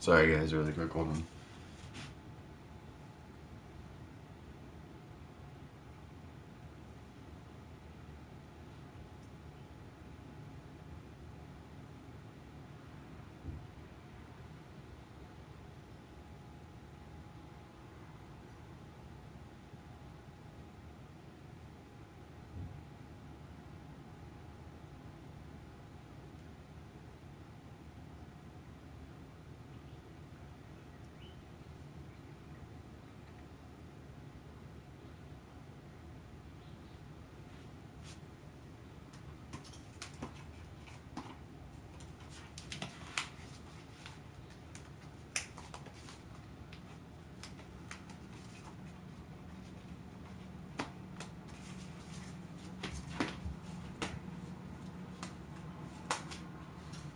Sorry guys, really quick, hold on.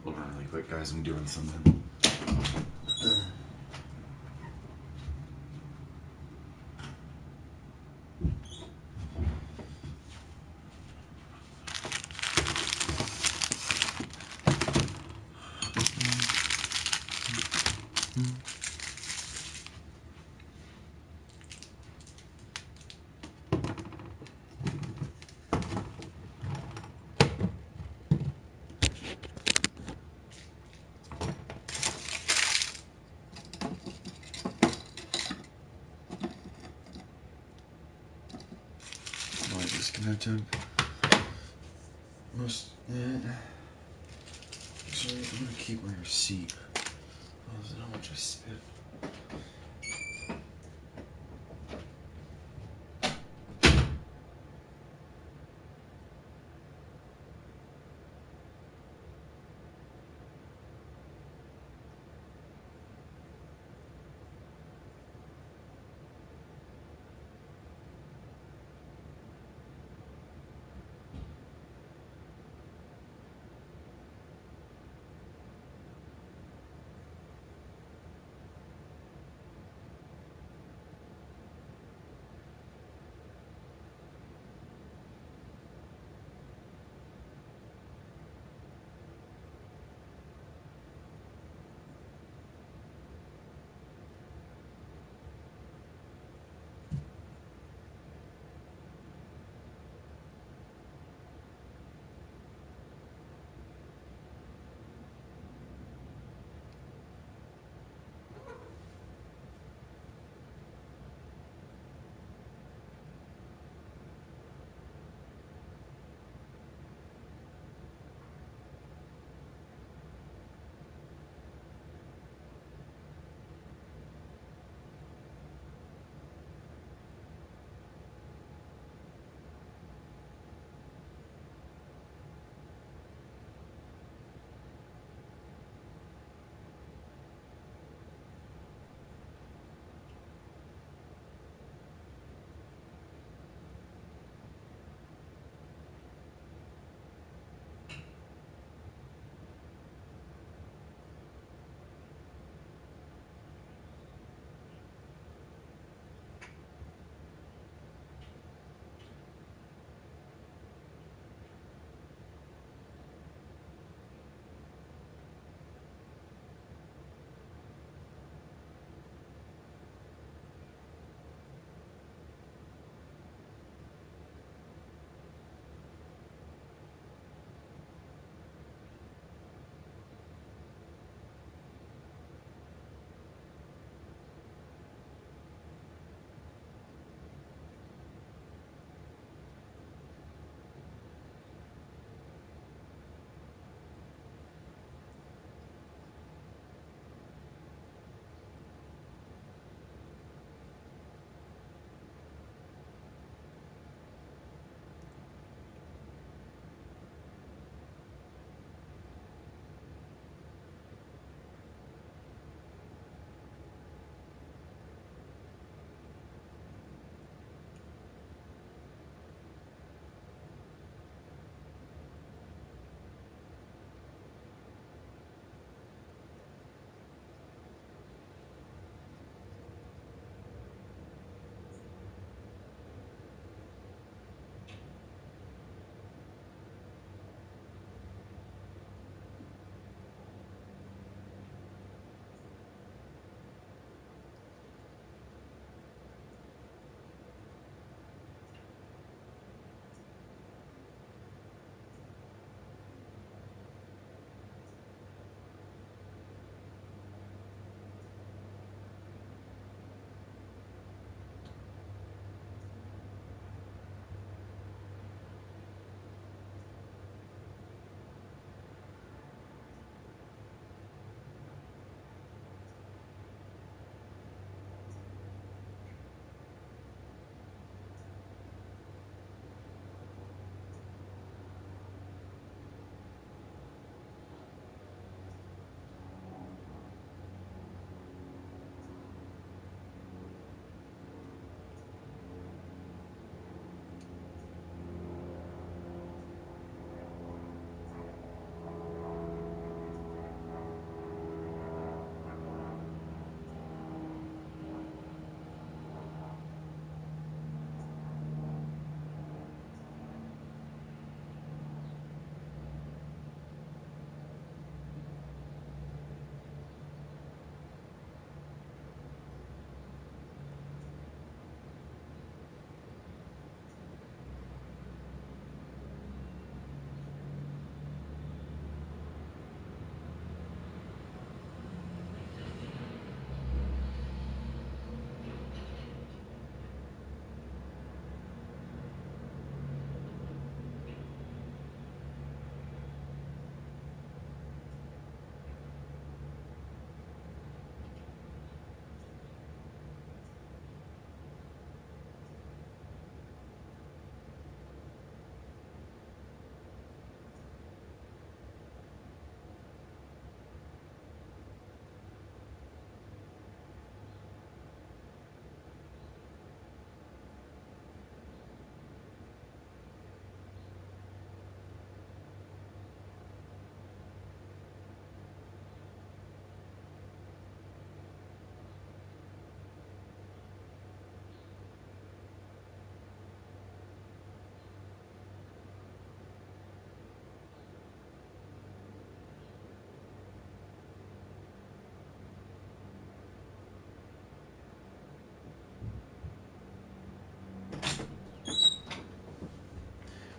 Hold on really quick guys, I'm doing something. I disconnect him. Actually, I'm gonna keep my receipt. Oh, is it how much I spit?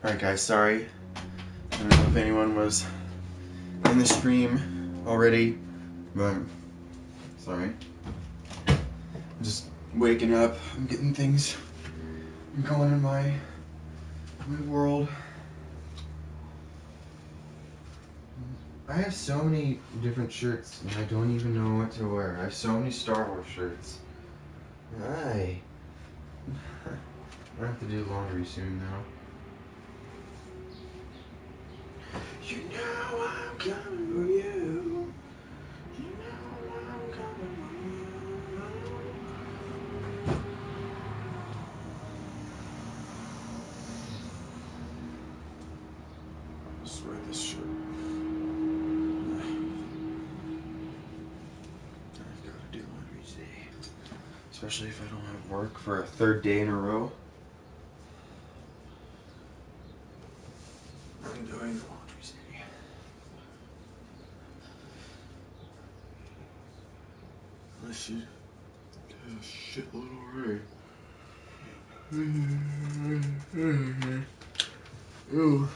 Alright guys, sorry. I don't know if anyone was in the stream already, but sorry. I'm just waking up. I'm getting things going in my world. I have so many different shirts and I don't even know what to wear. I have so many Star Wars shirts. I have to do laundry soon now. You know I'm coming for you. You know I'm coming for you. Let's wear this shirt. I've got to do laundry today. Especially if I don't have work for a third day in a row. I'm doing the laundry today. Unless you get a shitload already. Ooh.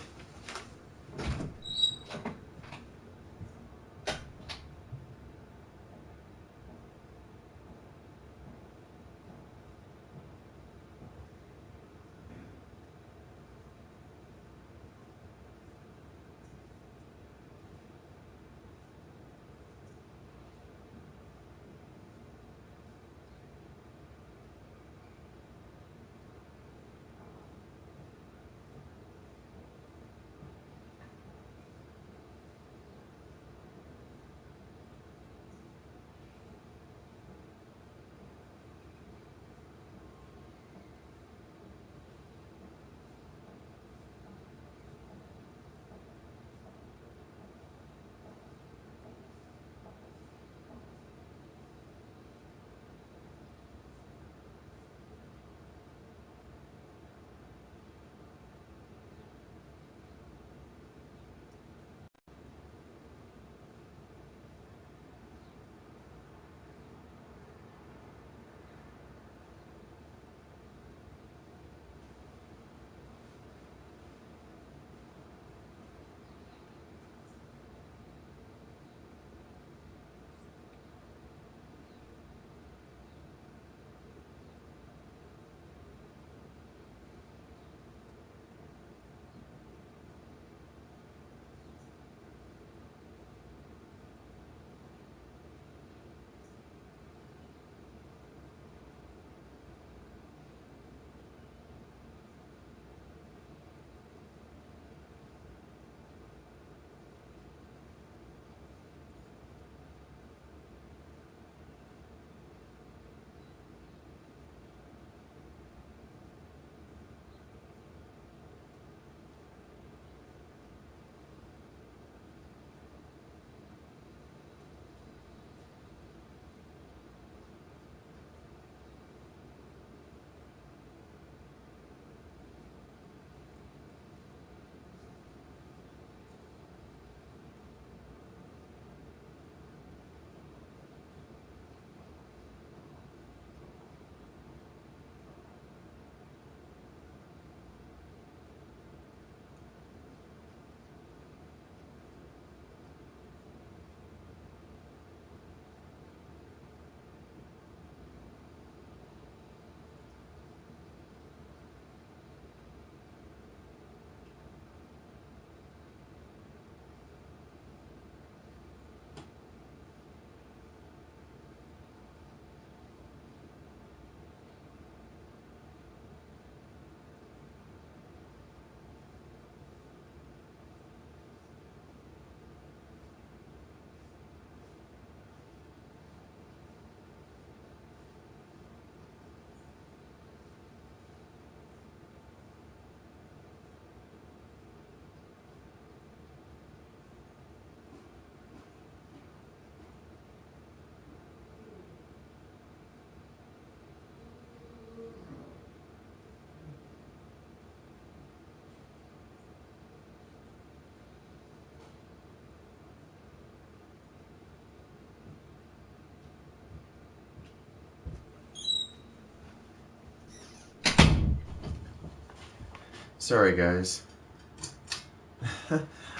Sorry guys.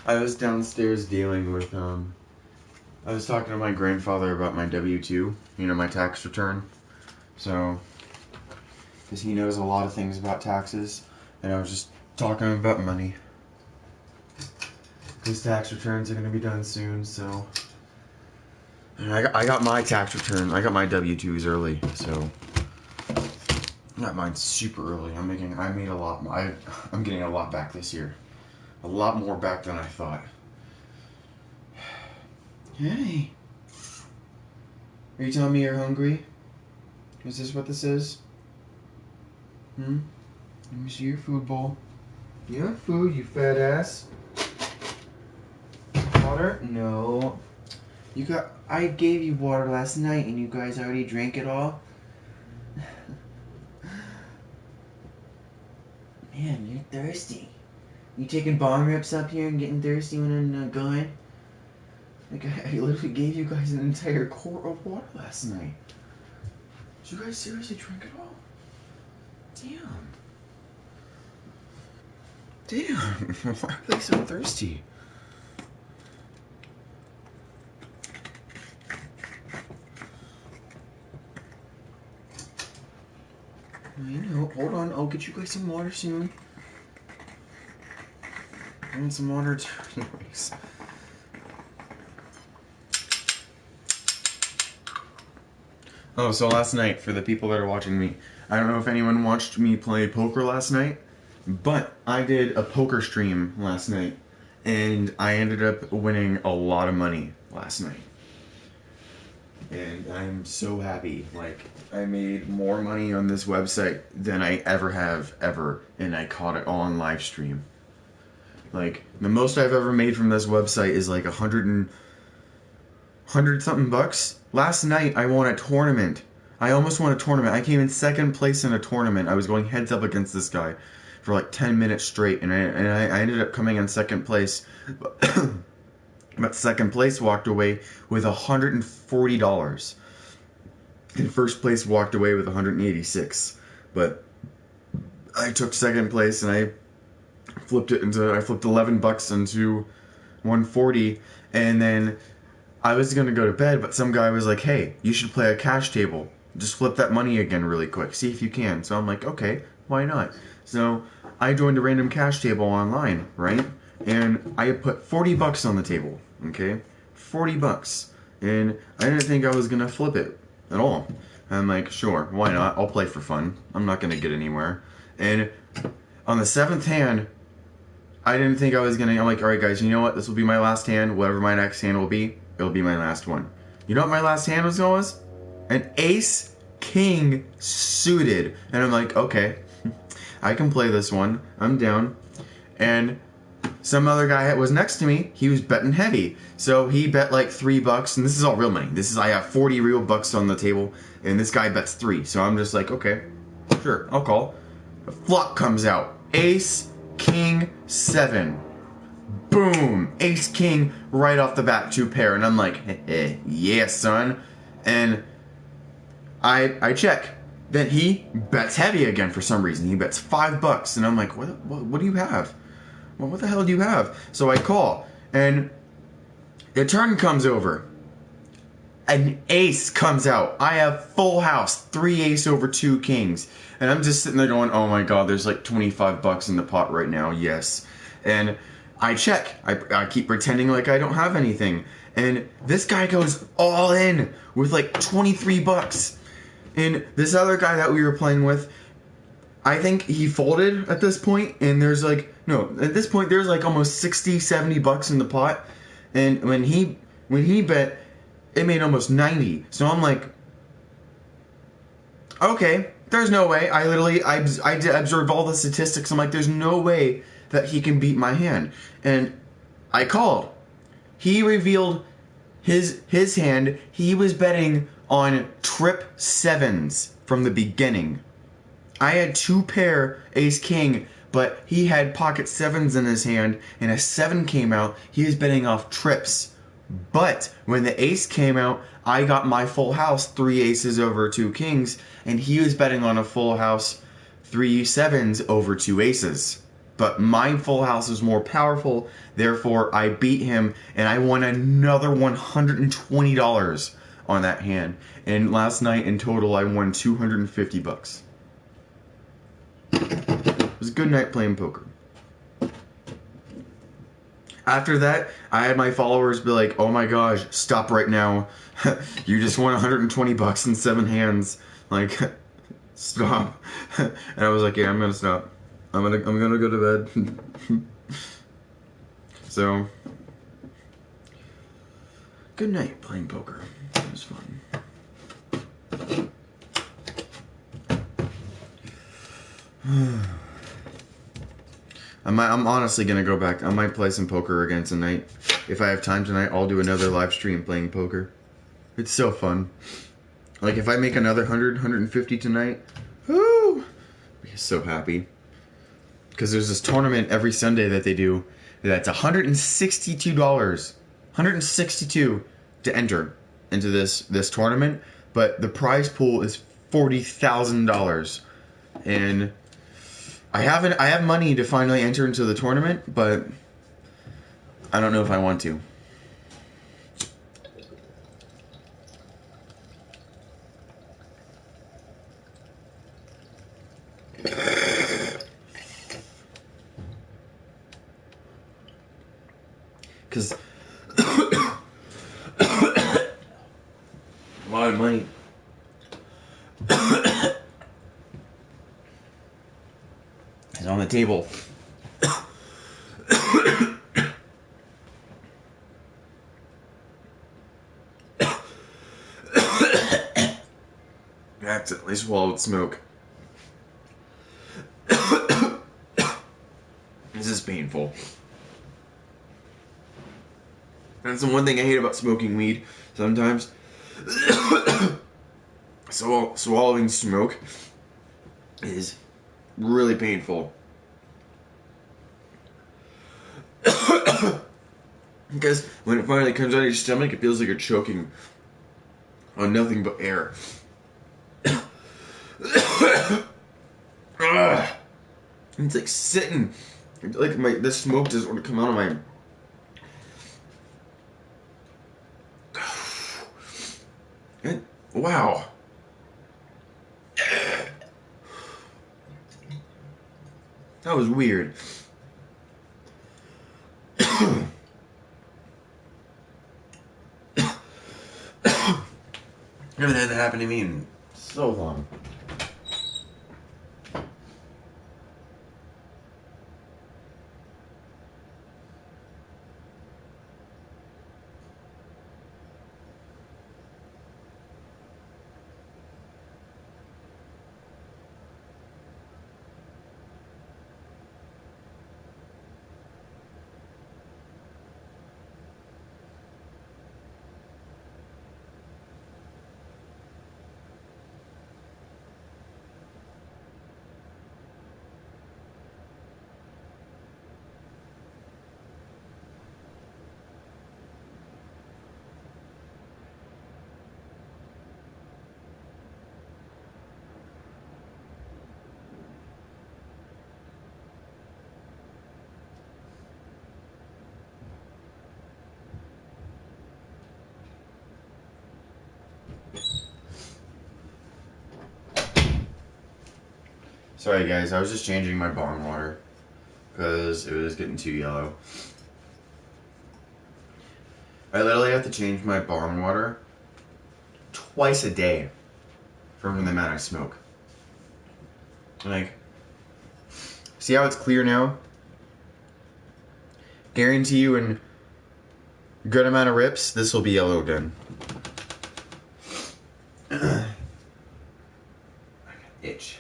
I was downstairs dealing with, I was talking to my grandfather about my W-2, you know, my tax return. So, because he knows a lot of things about taxes, and I was just talking about money. His tax returns are going to be done soon, so... And I got my tax return, I got my W-2s early, so... I got mine super early. I made a lot. I'm getting a lot back this year. A lot more back than I thought. Hey. Are you telling me you're hungry? Is this what this is? Let me see your food bowl. You have food, you fat ass. Water? No. I gave you water last night and you guys already drank it all? Man, you're thirsty. You taking bong rips up here and getting thirsty when I'm gone? Like, I literally gave you guys an entire quart of water last night. Did you guys seriously drink it all? Damn. Why are they so thirsty? I know. Hold on. I'll get you guys some water soon. I want some water too. Anyways. Oh, so last night, for the people that are watching me, I don't know if anyone watched me play poker last night, but I did a poker stream last night, and I ended up winning a lot of money last night. And I'm so happy. Like, I made more money on this website than I ever have, and I caught it all on live stream. Like, the most I've ever made from this website is like 100 something bucks. Last night I won a tournament. I almost won a tournament. I came in second place in a tournament. I was going heads up against this guy for like 10 minutes straight, and I ended up coming in second place. But second place walked away with $140. And first place walked away with $186. But I took second place and I flipped $11 into $140, and then I was gonna go to bed, but some guy was like, "Hey, you should play a cash table. Just flip that money again really quick. See if you can." So I'm like, "Okay, why not?" So I joined a random cash table online, right? And I put $40 on the table. Okay, $40, and I didn't think I was gonna flip it at all. I'm like, sure, why not? I'll play for fun. I'm not gonna get anywhere. And on the seventh hand, I didn't think I was gonna. I'm like, all right, guys, you know what? This will be my last hand. Whatever my next hand will be, it'll be my last one. You know what my last hand was? An ace king suited, and I'm like, okay, I can play this one. I'm down. And some other guy that was next to me, he was betting heavy. So he bet like $3, and this is all real money. I have 40 real bucks on the table, and this guy bets 3. So I'm just like, okay, sure, I'll call. A flop comes out. Ace, king, 7. Boom! Ace, king, right off the bat, 2 pair. And I'm like, yeah, son. And I check. Then he bets heavy again for some reason. He bets $5, and I'm like, what do you have? Well, what the hell do you have? So I call, and the turn comes over. An ace comes out. I have full house, 3 ace over 2 kings. And I'm just sitting there going, oh my god, there's like $25 in the pot right now, yes. And I check. I keep pretending like I don't have anything. And this guy goes all in with like $23. And this other guy that we were playing with, I think he folded at this point, and there's like, no, at this point there's like almost $60-70 in the pot, and when he bet, it made almost 90. So I'm like, okay, there's no way. I observed all the statistics. I'm like, there's no way that he can beat my hand. And I called. He revealed his hand. He was betting on trip 7s from the beginning. I had 2 pair ace king, but he had pocket 7s in his hand, and a 7 came out. He was betting off trips. But when the ace came out, I got my full house, 3 aces over 2 kings, and he was betting on a full house, 3 7s over 2 aces. but my full house was more powerful. Therefore, I beat him, and I won another $120 on that hand. And last night, in total, I won $250. It was a good night playing poker. After that, I had my followers be like, "Oh my gosh, stop right now. You just won $120 in 7 hands. Like, stop." And I was like, "Yeah, I'm gonna stop. I'm gonna go to bed." So, good night playing poker. It was fun. I'm honestly gonna go back. I might play some poker again tonight. If I have time tonight, I'll do another live stream playing poker. It's so fun. Like, if I make another 150 tonight, whoo! I'll be so happy. Because there's this tournament every Sunday that they do that's $162. $162 to enter into this tournament, but the prize pool is $40,000. And I have money to finally enter into the tournament, but I don't know if I want to. Because a lot of money. Is on the table. I accidentally swallowed smoke. This is painful. That's the one thing I hate about smoking weed. Sometimes swallowing smoke is really painful. Because when it finally comes out of your stomach, it feels like you're choking on nothing but air. It's like sitting, like the smoke doesn't want to come out of my. And, wow. That was weird. Never had that happen to me in so long. Sorry guys, I was just changing my bong water because it was getting too yellow. I literally have to change my bong water twice a day from the amount I smoke. Like, see how it's clear now? Guarantee you in a good amount of rips, this will be yellow again. Itch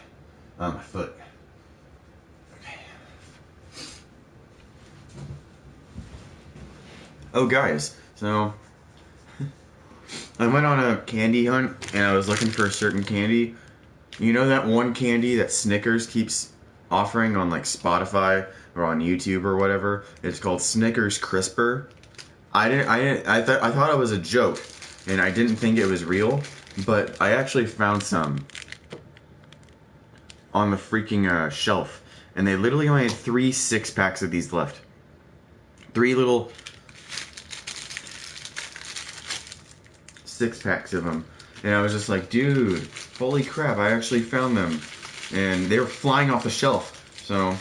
on my foot. Okay. Oh guys, so I went on a candy hunt and I was looking for a certain candy. You know that one candy that Snickers keeps offering on like Spotify or on YouTube or whatever? It's called Snickers Crisper. I thought it was a joke and I didn't think it was real, but I actually found some on the freaking shelf, and they literally only had 3 6-packs of these left. 3 little 6-packs of them. And I was just like, dude, holy crap, I actually found them. And they were flying off the shelf. So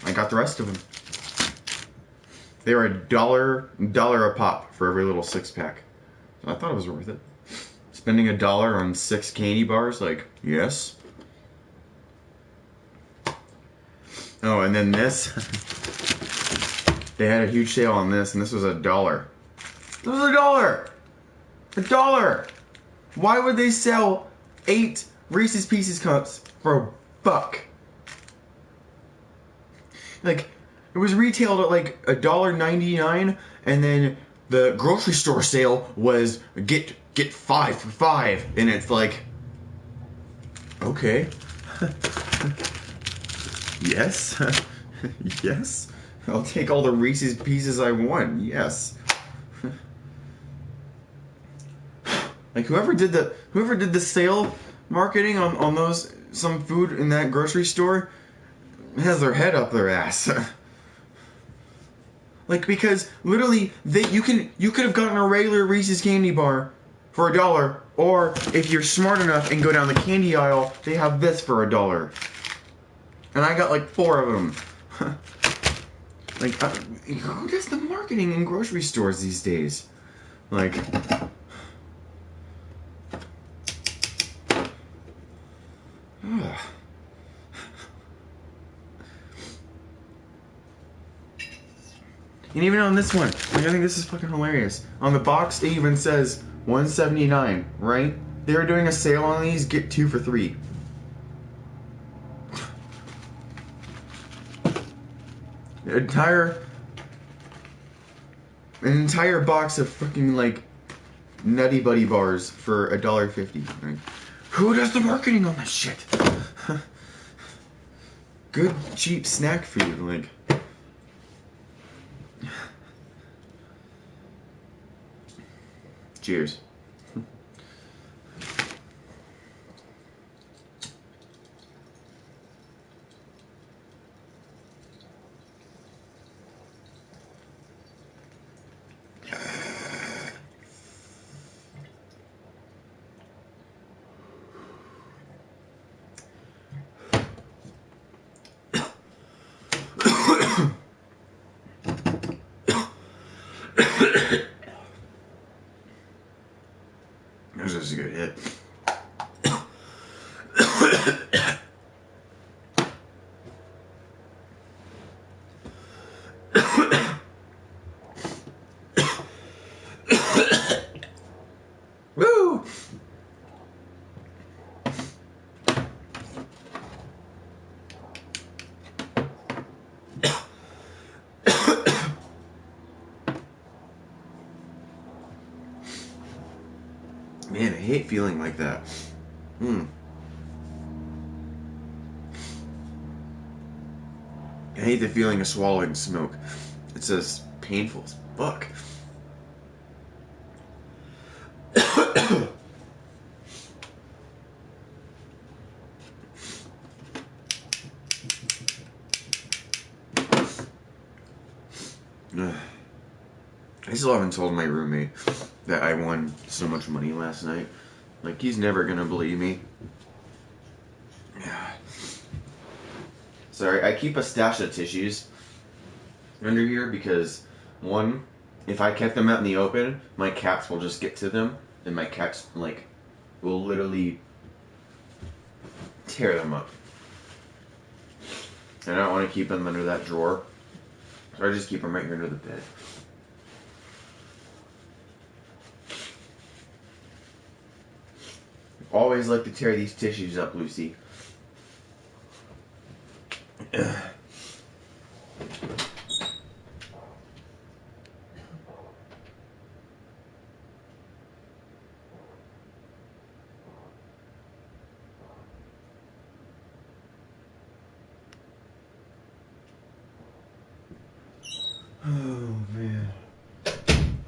I got the rest of them. They were $1 a pop for every little 6-pack. So I thought it was worth it. Spending $1 on 6 candy bars, like, yes. Oh, and then this. They had a huge sale on this, and this was $1. This was $1! $1! Why would they sell 8 Reese's Pieces cups for $1? Like, it was retailed at like $1.99, and then the grocery store sale was get 5 for $5, and it's like, okay. Yes. Yes. I'll take all the Reese's Pieces I want. Yes. Like whoever did the sale marketing on those some food in that grocery store has their head up their ass. Like, because literally you could have gotten a regular Reese's candy bar for $1, or if you're smart enough and go down the candy aisle, they have this for $1. And I got like 4 of them. Like, who does the marketing in grocery stores these days? Like, ugh. And even on this one, like, I think this is fucking hilarious. On the box, it even says $1.79, right? They were doing a sale on these, get 2 for $3. An entire box of fucking, like, Nutty Buddy bars for $1.50. Right? Who does the marketing on this shit? Good, cheap snack food, like. Cheers. That was just a good hit. Woo! Man, I hate feeling like that. I hate the feeling of swallowing smoke. It's just painful as fuck. I still haven't told my roommate that I won so much money last night. Like, he's never gonna believe me. Sorry, I keep a stash of tissues under here because, one, if I kept them out in the open, my cats will just get to them, and my cats, like, will literally tear them up. And I don't want to keep them under that drawer, so I just keep them right here under the bed. Always like to tear these tissues up, Lucy. Oh, man.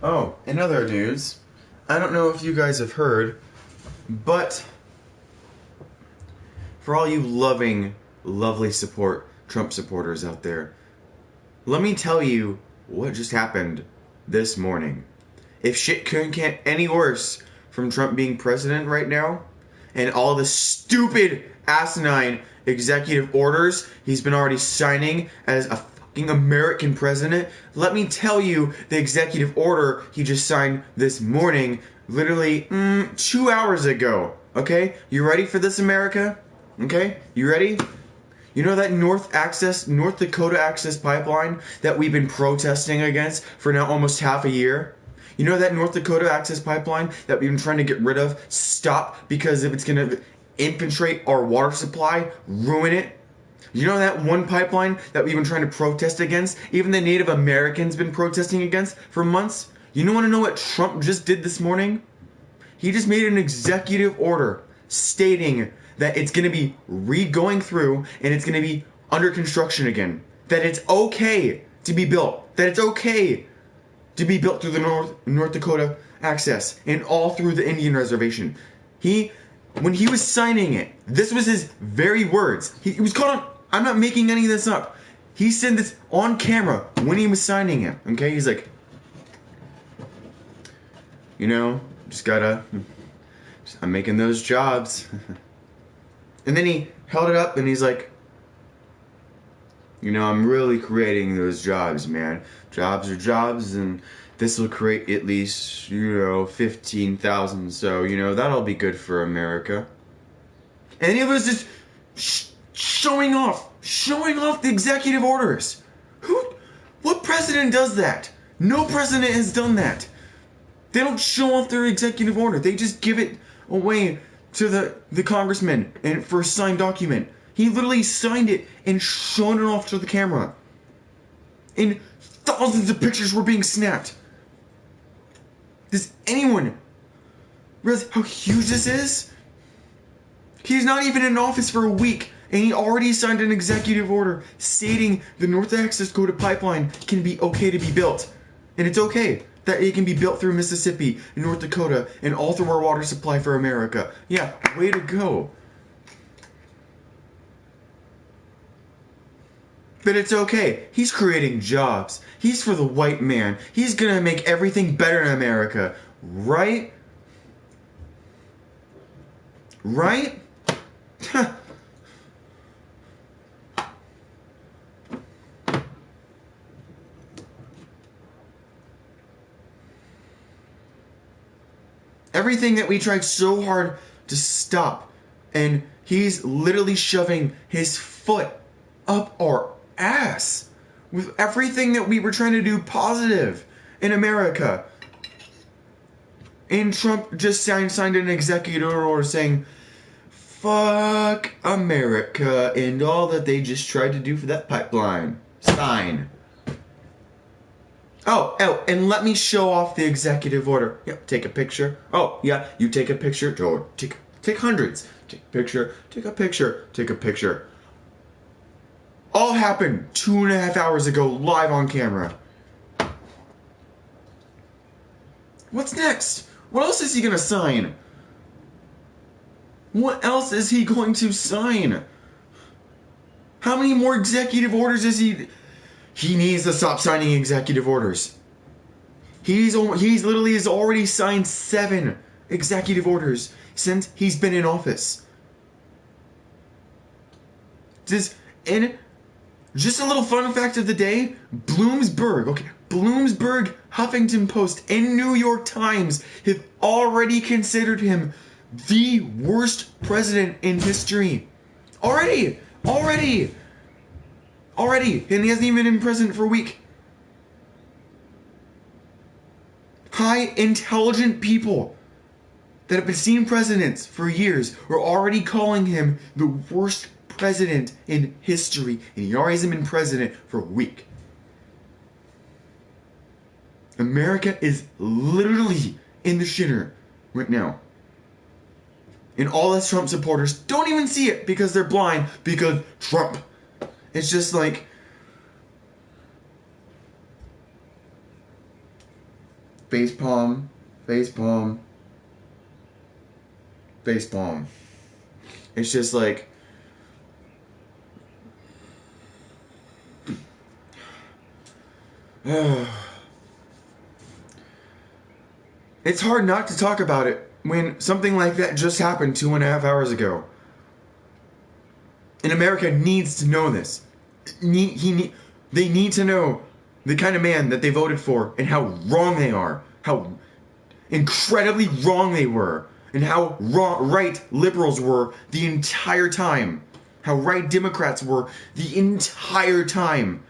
Oh, in other news, I don't know if you guys have heard, but for all you lovely support Trump supporters out there, let me tell you what just happened this morning. If shit couldn't get any worse from Trump being president right now, and all the stupid, asinine executive orders he's been already signing as a fucking American president, let me tell you the executive order he just signed this morning, literally 2 hours ago. Okay? You ready for this, America? Okay? You ready? You know that North Dakota Access pipeline that we've been protesting against for now almost half a year? You know that North Dakota Access pipeline that we've been trying to get rid of? Stop, because if it's going to infiltrate our water supply, ruin it. You know that one pipeline that we've been trying to protest against? Even the Native Americans been protesting against for months? You want to know what Trump just did this morning? He just made an executive order stating that it's going to be going through and it's going to be under construction again. That it's okay to be built. That it's okay to be built through the North Dakota Access and all through the Indian Reservation. When he was signing it, this was his very words. He was caught on, I'm not making any of this up. He said this on camera when he was signing it. Okay, he's like, I'm making those jobs. And then he held it up and he's like, I'm really creating those jobs, man. Jobs are jobs, and this will create at least, 15,000. So, that'll be good for America. And it was just showing off the executive orders. What president does that? No president has done that. They don't show off their executive order. They just give it away to the congressman and for a signed document. He literally signed it and shown it off to the camera. And thousands of pictures were being snapped. Does anyone realize how huge this is? He's not even in office for a week, and he already signed an executive order stating the North Dakota pipeline can be okay to be built. And it's okay that it can be built through Mississippi and North Dakota and all through our water supply for America. Yeah, way to go. But it's okay. He's creating jobs. He's for the white man. He's gonna make everything better in America. Right? Right? Everything that we tried so hard to stop, and he's literally shoving his foot up our ass with everything that we were trying to do positive in America. And Trump just signed an executive order saying, fuck America and all that they just tried to do for that pipeline. Sign. Oh, and let me show off the executive order. Yep, take a picture. Oh, yeah, you take a picture. Take hundreds. Take a picture, take a picture, take a picture. All happened 2.5 hours ago, live on camera. What's next? What else is he gonna sign? What else is he going to sign? How many more executive orders is he... He needs to stop signing executive orders. He's literally has already signed 7 executive orders since he's been in office. Just a little fun fact of the day, Bloomsburg, Huffington Post, and New York Times have already considered him the worst president in history. Already! And he hasn't even been president for a week. High, intelligent people that have been seeing presidents for years are already calling him the worst president in history, and he already hasn't been president for a week. America is literally in the shitter right now. And all us Trump supporters don't even see it because they're blind because Trump. It's just like facepalm. It's just like It's hard not to talk about it when something like that just happened 2.5 hours ago. And America needs to know this. They need to know the kind of man that they voted for and how wrong they are. How incredibly wrong they were. And how right liberals were the entire time. How right Democrats were the entire time.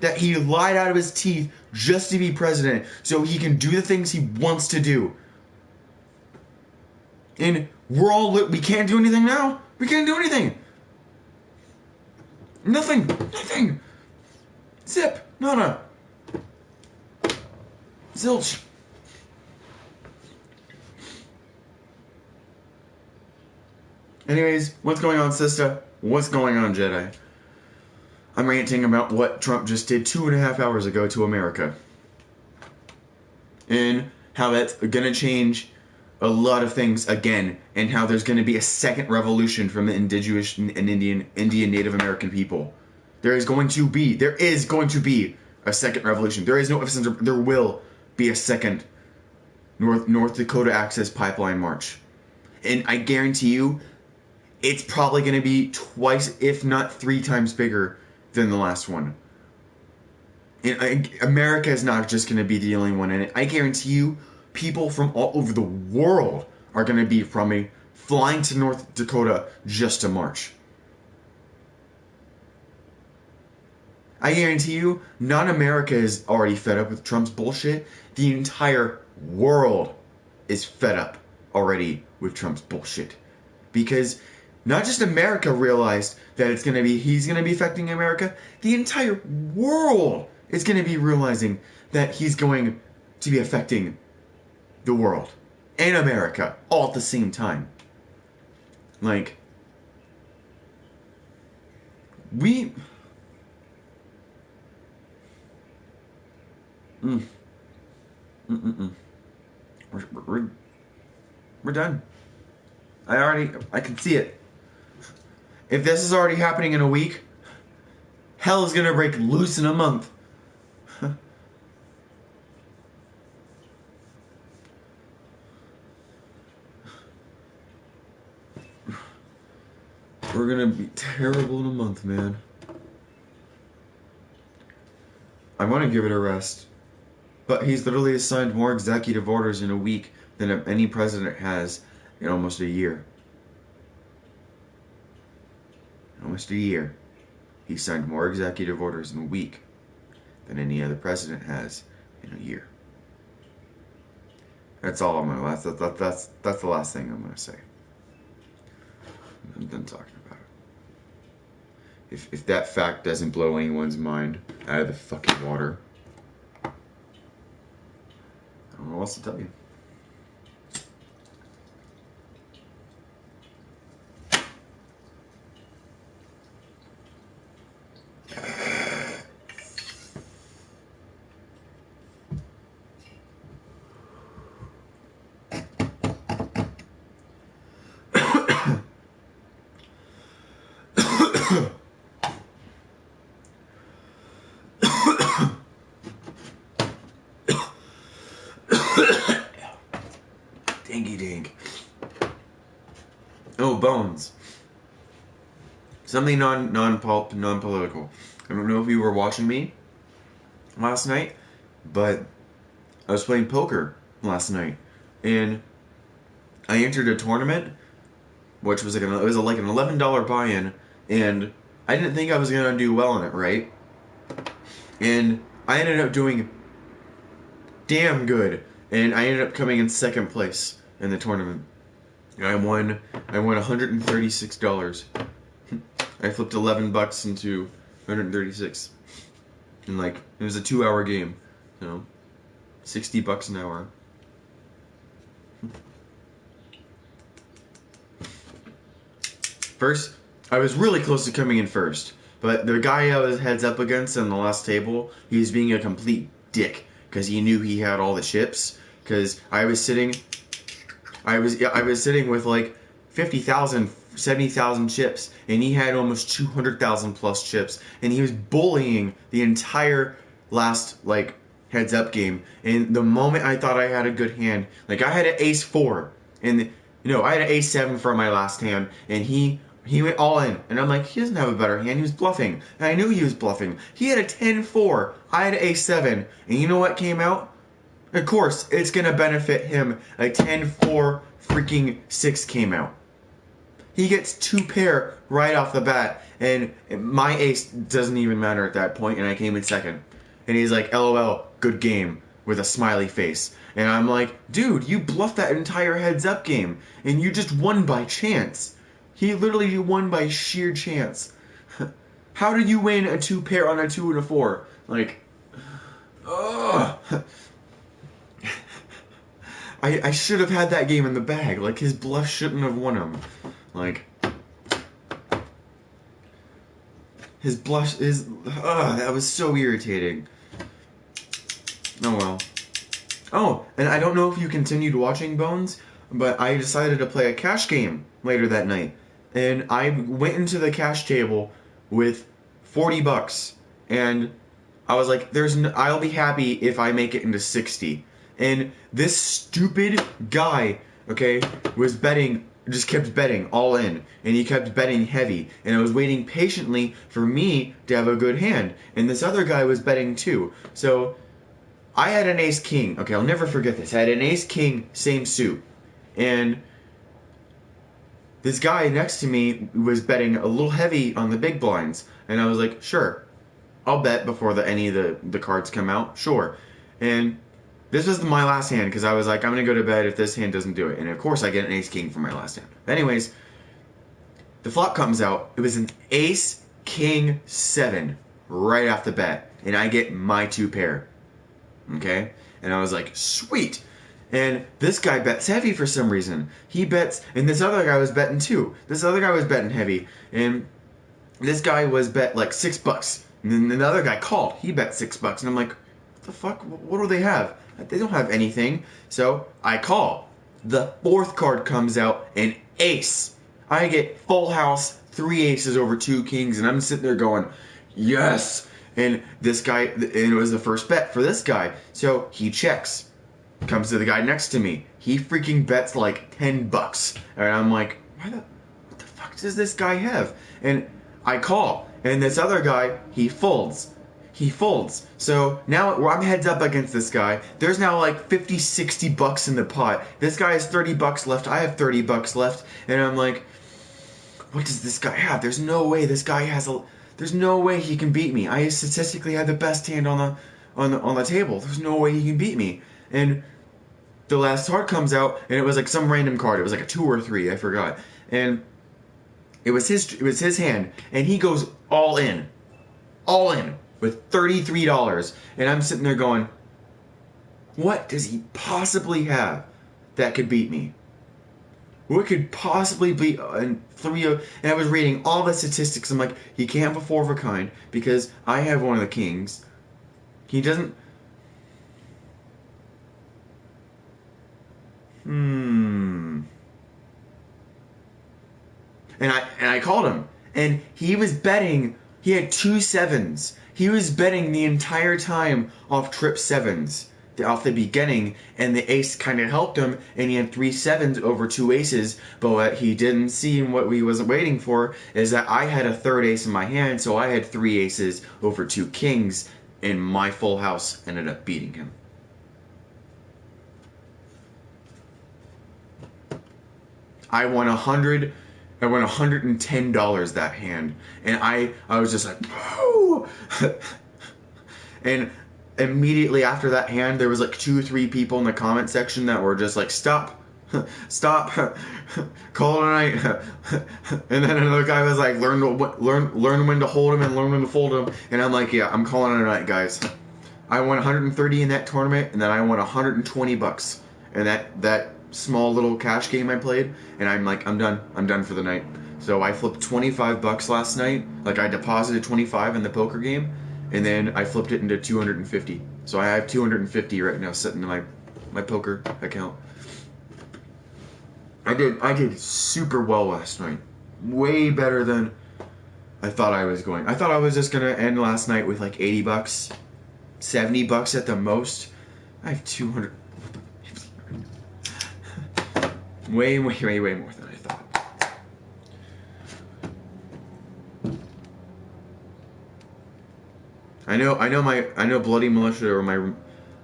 That he lied out of his teeth just to be president so he can do the things he wants to do. And we can't do anything now. We can't do anything. Nothing. Zip. Nada. Zilch. Anyways, what's going on, sister? What's going on, Jedi? I'm ranting about what Trump just did 2.5 hours ago to America. And how that's gonna change a lot of things again, and how there's going to be a second revolution from the indigenous and Indian Native American people. There is going to be a second revolution. There is no ifs and there will be a second North Dakota Access Pipeline March. And I guarantee you, it's probably going to be twice, if not 3 times bigger than the last one. And America is not just going to be the only one in it. I guarantee you, people from all over the world are going to be flying to North Dakota just to march. I guarantee you, not America is already fed up with Trump's bullshit. The entire world is fed up already with Trump's bullshit. Because not just America realized that he's going to be affecting America. The entire world is going to be realizing that he's going to be affecting the world and America all at the same time. Like, we're done. I can see it. If this is already happening in a week, hell is gonna break loose in a month. We're gonna be terrible in a month, man. I want to give it a rest, but he's literally assigned more executive orders in a week than any president has in almost a year. Almost a year. He signed more executive orders in a week than any other president has in a year. That's all I'm gonna. That's the last thing I'm gonna say. I'm done talking about it. If that fact doesn't blow anyone's mind out of the fucking water, I don't know what else to tell you. Dingy dink. Oh, bones. Something non-political. I don't know if you were watching me last night, but I was playing poker last night, and I entered a tournament, which was like an $11 buy-in, and I didn't think I was gonna do well in it, right? And I ended up doing damn good, and I ended up coming in second place in the tournament. And I won $136. I flipped $11 into 136. And like, it was a 2-hour game, you know, $60 an hour. First, I was really close to coming in first, but the guy I was heads up against on the last table, he was being a complete dick because he knew he had all the chips. Because I was sitting with like 50,000, 70,000 chips, and he had almost 200,000 plus chips, and he was bullying the entire last like heads up game, and the moment I thought I had a good hand, like I had an ace 4, and I had an ace 7 for my last hand, and he went all in, and I'm like, he doesn't have a better hand, he was bluffing, and I knew he was bluffing. He had a 10-4, I had an ace 7, and you know what came out? Of course, it's gonna benefit him. A 10-4 freaking 6 came out. He gets 2 pair right off the bat, and my ace doesn't even matter at that point, and I came in second. And he's like, LOL, good game, with a smiley face. And I'm like, dude, you bluffed that entire heads up game, and you just won by chance. He literally won by sheer chance. How did you win a 2 pair on a 2 and a 4? Like, ugh. I should have had that game in the bag. Like, his bluff shouldn't have won him. Like, his bluff is... that was so irritating. Oh well. Oh, and I don't know if you continued watching Bones, but I decided to play a cash game later that night. And I went into the cash table with $40. And I was like, I'll be happy if I make it into 60. And this stupid guy, okay, was betting, just kept betting all in. And he kept betting heavy. And I was waiting patiently for me to have a good hand. And this other guy was betting too. So I had an ace king. Okay, I'll never forget this. I had an ace king, same suit. And this guy next to me was betting a little heavy on the big blinds. And I was like, sure, I'll bet before any of the cards come out. Sure. And this was my last hand, because I was like, I'm going to go to bed if this hand doesn't do it. And of course I get an ace king for my last hand. But anyways, the flop comes out. It was an ace king 7 right off the bat. And I get my 2 pair. Okay? And I was like, sweet. And this guy bets heavy for some reason. He bets, and this other guy was betting too. This other guy was betting heavy. And this guy was bet like $6. And then the other guy called. He bet $6. And I'm like, what the fuck? What do they have? They don't have anything. So I call. The 4th card comes out, an ace. I get full house, 3 aces over 2 kings, and I'm sitting there going, yes. And this guy, and it was the first bet for this guy. So he checks. Comes to the guy next to me. He freaking bets like $10. And I'm like, what the fuck does this guy have? And I call. And this other guy, he folds. He folds. So now I'm heads up against this guy. There's now like $50, $60 in the pot. This guy has $30 left. I have $30 left. And I'm like, what does this guy have? There's no way this guy has there's no way he can beat me. I statistically had the best hand on the table. There's no way he can beat me. And the last card comes out, and it was like some random card. It was like a 2 or 3, I forgot. And it was his hand, and he goes all in with $33. And I'm sitting there going, what does he possibly have that could beat me? What could possibly be and I was reading all the statistics. I'm like, he can't have a 4 of a kind because I have one of the kings. He doesn't. And I called him, and he was betting. He had 2 7s. He was betting the entire time off trip 7s off the beginning, and the ace kind of helped him, and he had 3 7s over 2 aces. But what he didn't see and what we wasn't waiting for is that I had a 3rd ace in my hand, so I had 3 aces over 2 kings, and my full house ended up beating him. I won $110 that hand, and I was just like, whoa! And immediately after that hand, there was like 2 or 3 people in the comment section that were just like, stop, call it a night. And then another guy was like, learn when to hold him and learn when to fold him. And I'm like, yeah, I'm calling it a night, guys. I won 130 in that tournament, and then I won $120 in that small little cash game I played, and I'm like, I'm done for the night. So I flipped $25 last night. Like, I deposited 25 in the poker game, and then I flipped it into 250. So I have 250 right now sitting in my poker account. I did super well last night. Way better than I thought I was going. I thought I was just gonna end last night with like $80. $70 at the most. I have 200. way more than I thought. I know Bloody Militia or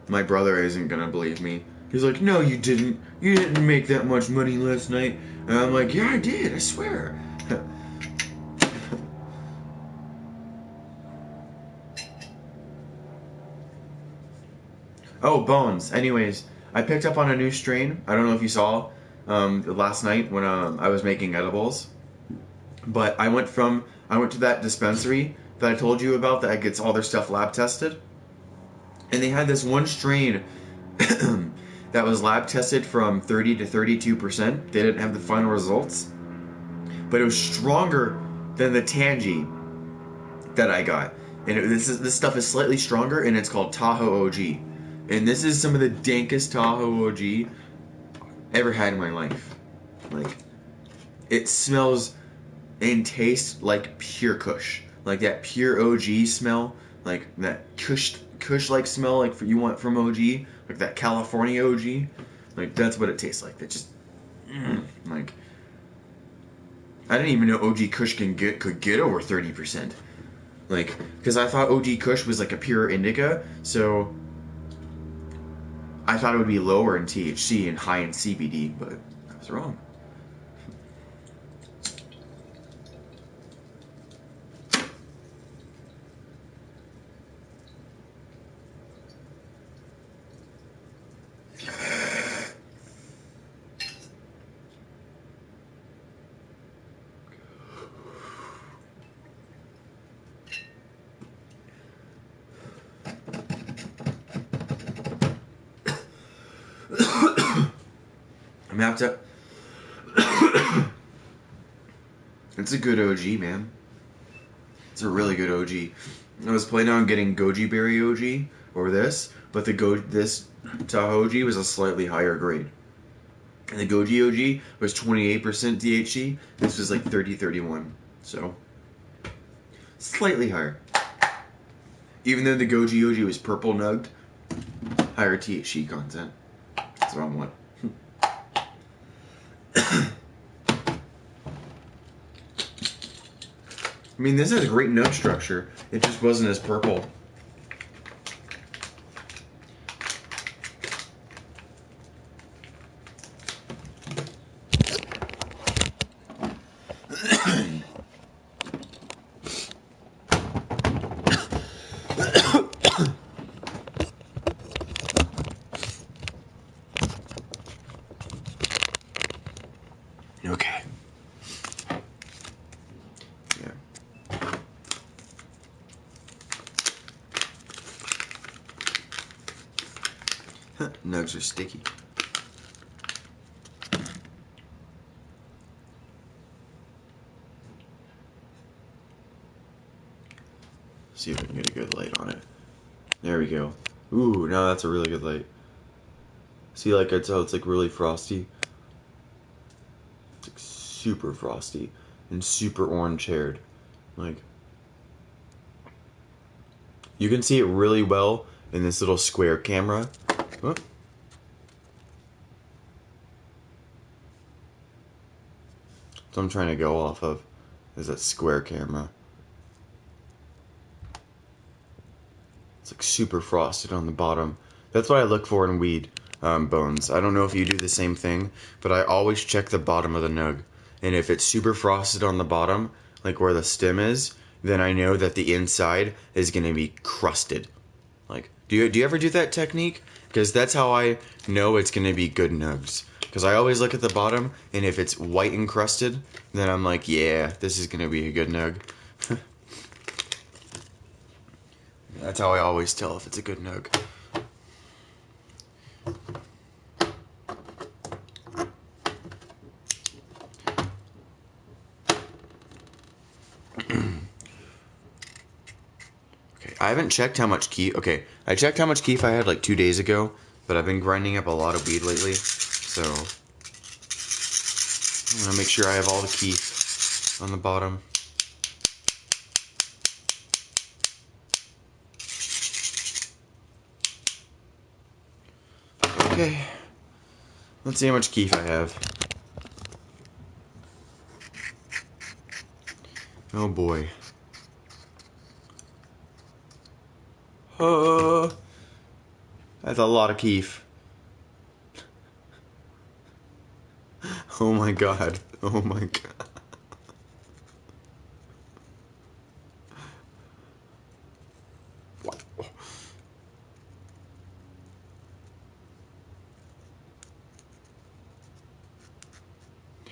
my brother isn't gonna believe me. He's like, no, you didn't. You didn't make that much money last night. And I'm like, yeah, I did. I swear. Oh, Bones. Anyways, I picked up on a new strain. I don't know if you saw last night when I was making edibles. But I went to that dispensary that I told you about that gets all their stuff lab tested. And they had this one strain that was lab tested from 30 to 32%. They didn't have the final results. But it was stronger than the Tangy that I got. And this stuff is slightly stronger, and it's called Tahoe OG. And this is some of the dankest Tahoe OG ever had in my life. Like, it smells and tastes like pure Kush. Like that pure OG smell. Like that Kush-like smell like you want from OG. Like that California OG. Like, that's what it tastes like. That just... like... I didn't even know OG Kush could get over 30%. Like, because I thought OG Kush was like a pure indica, so I thought it would be lower in THC and high in CBD, but I was wrong. I'm gonna have to... It's a good OG, man. It's a really good OG. I was planning on getting Goji Berry OG or this, but this Tahoe OG was a slightly higher grade. And the Goji OG was 28% THC. This was like 30-31. So, slightly higher. Even though the Goji OG was purple nugged, higher THC content. That's what I want. I mean, this has a great nug structure. It just wasn't as purple. Okay. Yeah. Nugs are sticky. See if we can get a good light on it. There we go. Ooh, now that's a really good light. See, like, it's like really frosty. It's like super frosty and super orange haired. Like, you can see it really well in this little square camera. Oh. So I'm trying to go off of is that square camera. It's like super frosted on the bottom. That's what I look for in weed bones. I don't know if you do the same thing, but I always check the bottom of the nug. And if it's super frosted on the bottom, like where the stem is, then I know that the inside is going to be crusted. Like, do you ever do that technique? Because that's how I know it's going to be good nugs. Because I always look at the bottom, and if it's white encrusted, then I'm like, yeah, this is going to be a good nug. That's how I always tell if it's a good nug. Okay, I haven't checked how much keef. Okay, I checked how much keef I had like 2 days ago, but I've been grinding up a lot of weed lately, so I'm gonna make sure I have all the keef on the bottom. Okay. Let's see how much keef I have. Oh boy. That's a lot of keef. Oh my god. Oh my god. Wow.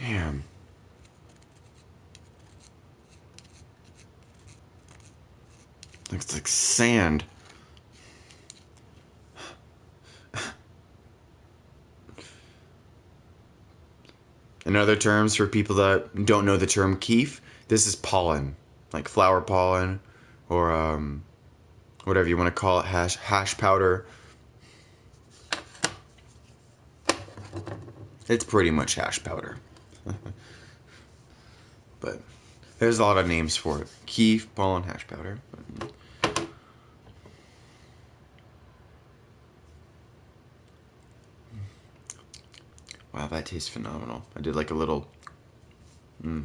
Damn. Looks like sand. In other terms, for people that don't know the term keef, this is pollen, like flower pollen, or whatever you want to call it, hash powder. It's pretty much hash powder, but there's a lot of names for it: keef, pollen, hash powder. Wow, that tastes phenomenal. I did like a little. I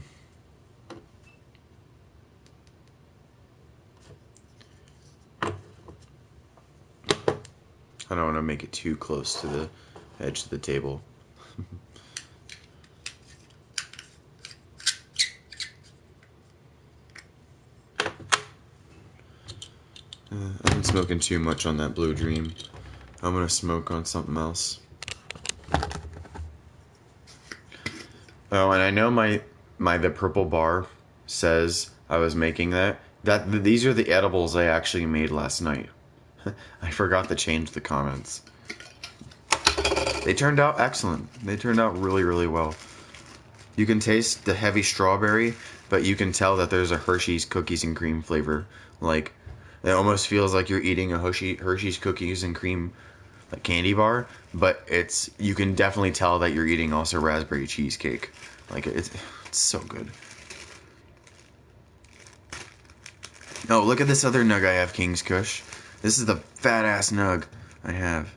don't want to make it too close to the edge of the table. I've been smoking too much on that Blue Dream. I'm gonna smoke on something else. Oh, and I know the purple bar says I was making that. These are the edibles I actually made last night. I forgot to change the comments. They turned out excellent. They turned out really, really well. You can taste the heavy strawberry, but you can tell that there's a Hershey's cookies and cream flavor. Like, it almost feels like you're eating a Hershey's cookies and cream like candy bar, but you can definitely tell that you're eating also raspberry cheesecake. Like, it's so good. Oh, look at this other nug I have, King's Kush. This is the fat ass nug I have.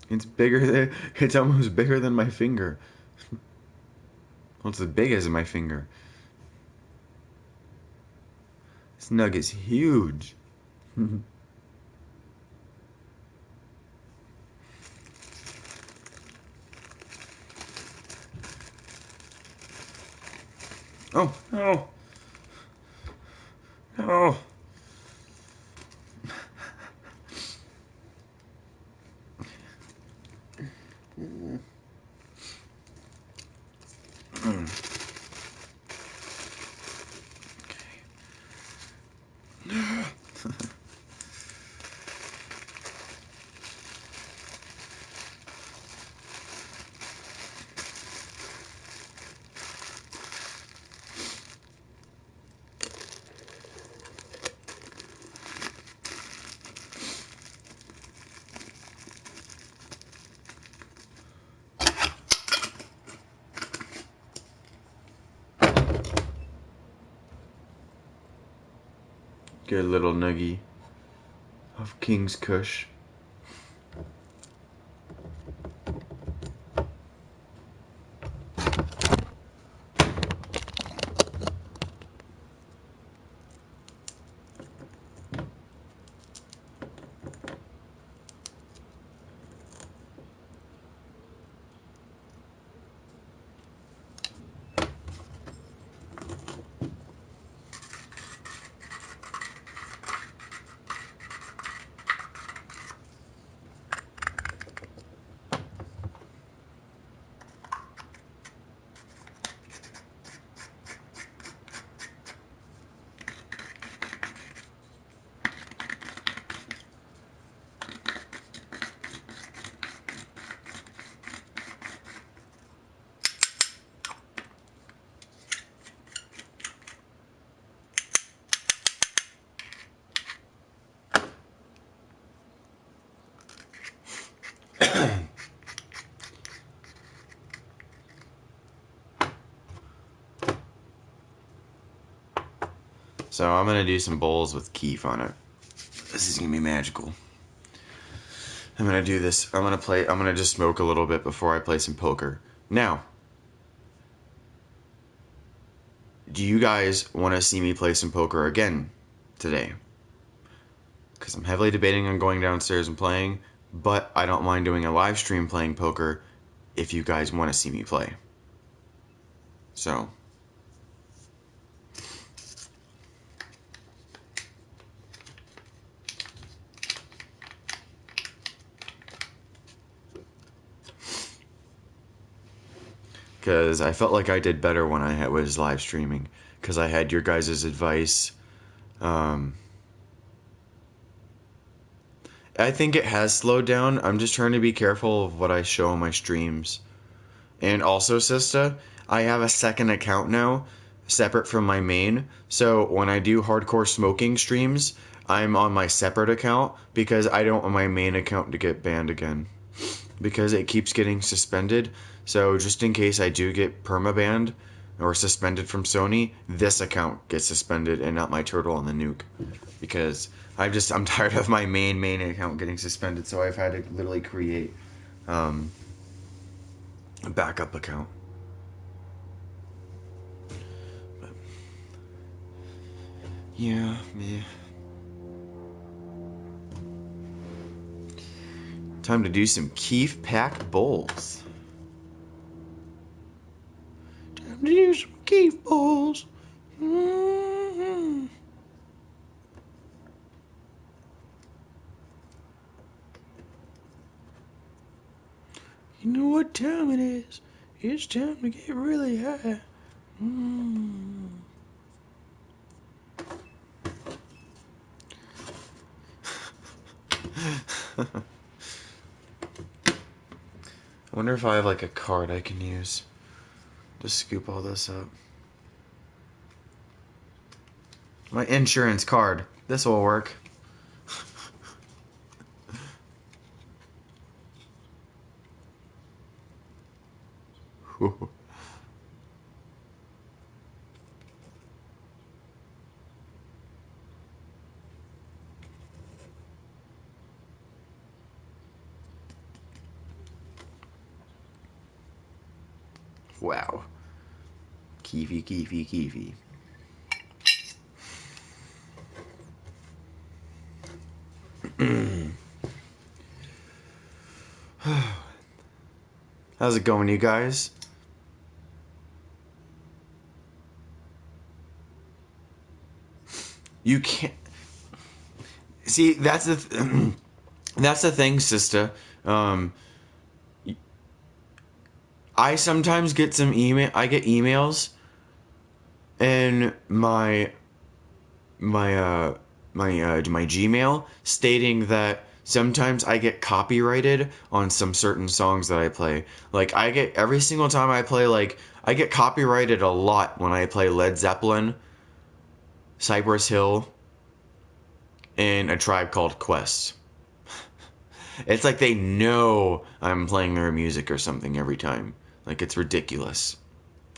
It's almost bigger than my finger. Well, it's as big as my finger. This nug is huge. Oh, no. No. Get a little nuggie of King's Kush. So I'm gonna do some bowls with Keef on it. This is gonna be magical. I'm gonna do this. I'm gonna just smoke a little bit before I play some poker. Now, do you guys want to see me play some poker again today? Because I'm heavily debating on going downstairs and playing, but I don't mind doing a live stream playing poker if you guys want to see me play. So, because I felt like I did better when I was live streaming, because I had your guys' advice. I think it has slowed down. I'm just trying to be careful of what I show on my streams. And also, Sista, I have a second account now, separate from my main. So when I do hardcore smoking streams, I'm on my separate account because I don't want my main account to get banned again. Because it keeps getting suspended. So just in case I do get perma-banned or suspended from Sony, this account gets suspended and not my turtle on the nuke. Because I'm tired of my main account getting suspended, so I've had to literally create a backup account. But, yeah. Time to do some Keef pack bowls. Time to do some Keef bowls. Mm-hmm. You know what time it is? It's time to get really high. I wonder if I have like a card I can use to scoop all this up. My insurance card. This will work. Wow. Keefy. How's it going, you guys? You can't see. That's the that's the thing, sister. I sometimes get some email. I get emails, and my Gmail stating that sometimes I get copyrighted on some certain songs that I play. Like I get every single time I play, like I get copyrighted a lot when I play Led Zeppelin, Cypress Hill, and A Tribe Called Quest. It's like they know I'm playing their music or something every time. Like it's ridiculous.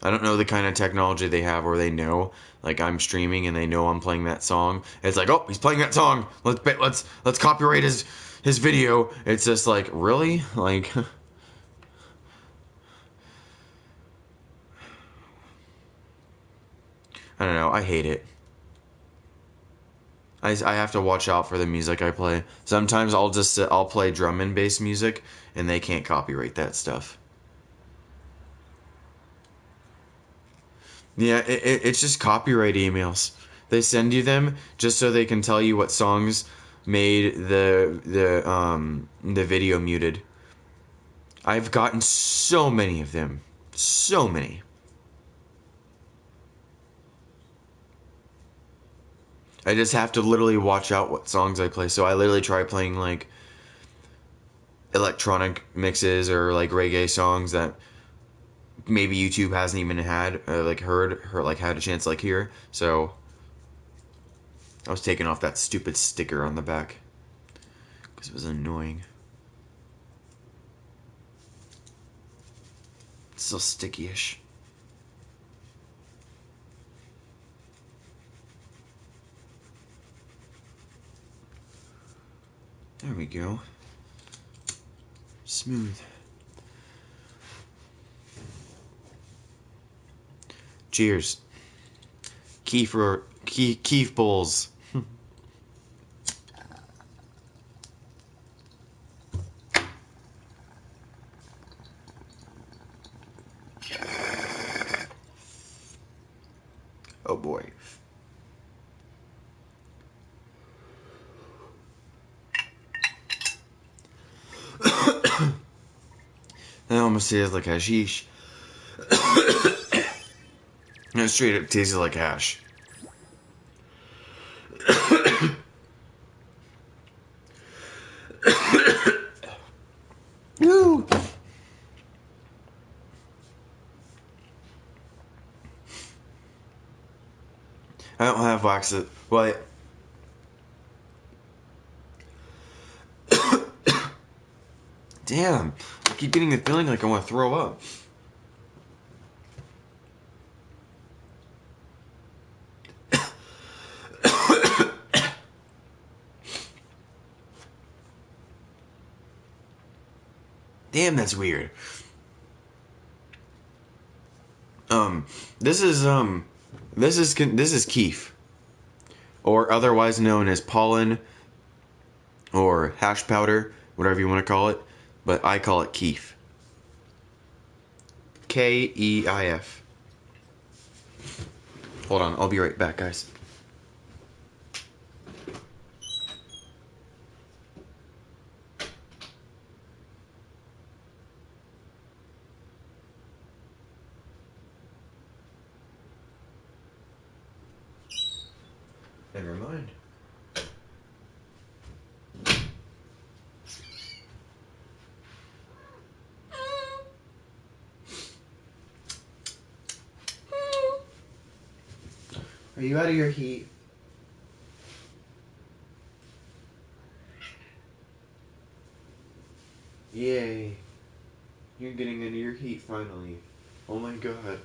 I don't know the kind of technology they have where they know, like I'm streaming and they know I'm playing that song. It's like, oh, he's playing that song. Let's copyright his video. It's just like, really? Like I don't know. I hate it. I have to watch out for the music I play. Sometimes I'll play drum and bass music and they can't copyright that stuff. Yeah, it's just copyright emails. They send you them just so they can tell you what songs made the video muted. I've gotten so many of them. So many. I just have to literally watch out what songs I play. So I literally try playing like electronic mixes or like reggae songs that maybe YouTube hasn't even had had a chance to like hear. So I was taking off that stupid sticker on the back because it was annoying. It's still sticky-ish. There we go. Smooth. Cheers. Keef bowls. Oh boy. That almost tastes like hashish. It straight up tasted like hash. Woo! I don't have wax. Well, damn. I keep getting the feeling like I want to throw up. Damn, that's weird. This is keef, or otherwise known as pollen, or hash powder, whatever you want to call it, but I call it keef. Keif. Hold on, I'll be right back, guys. Never mind. Are you out of your heat? Yay. You're getting into your heat finally. Oh my god.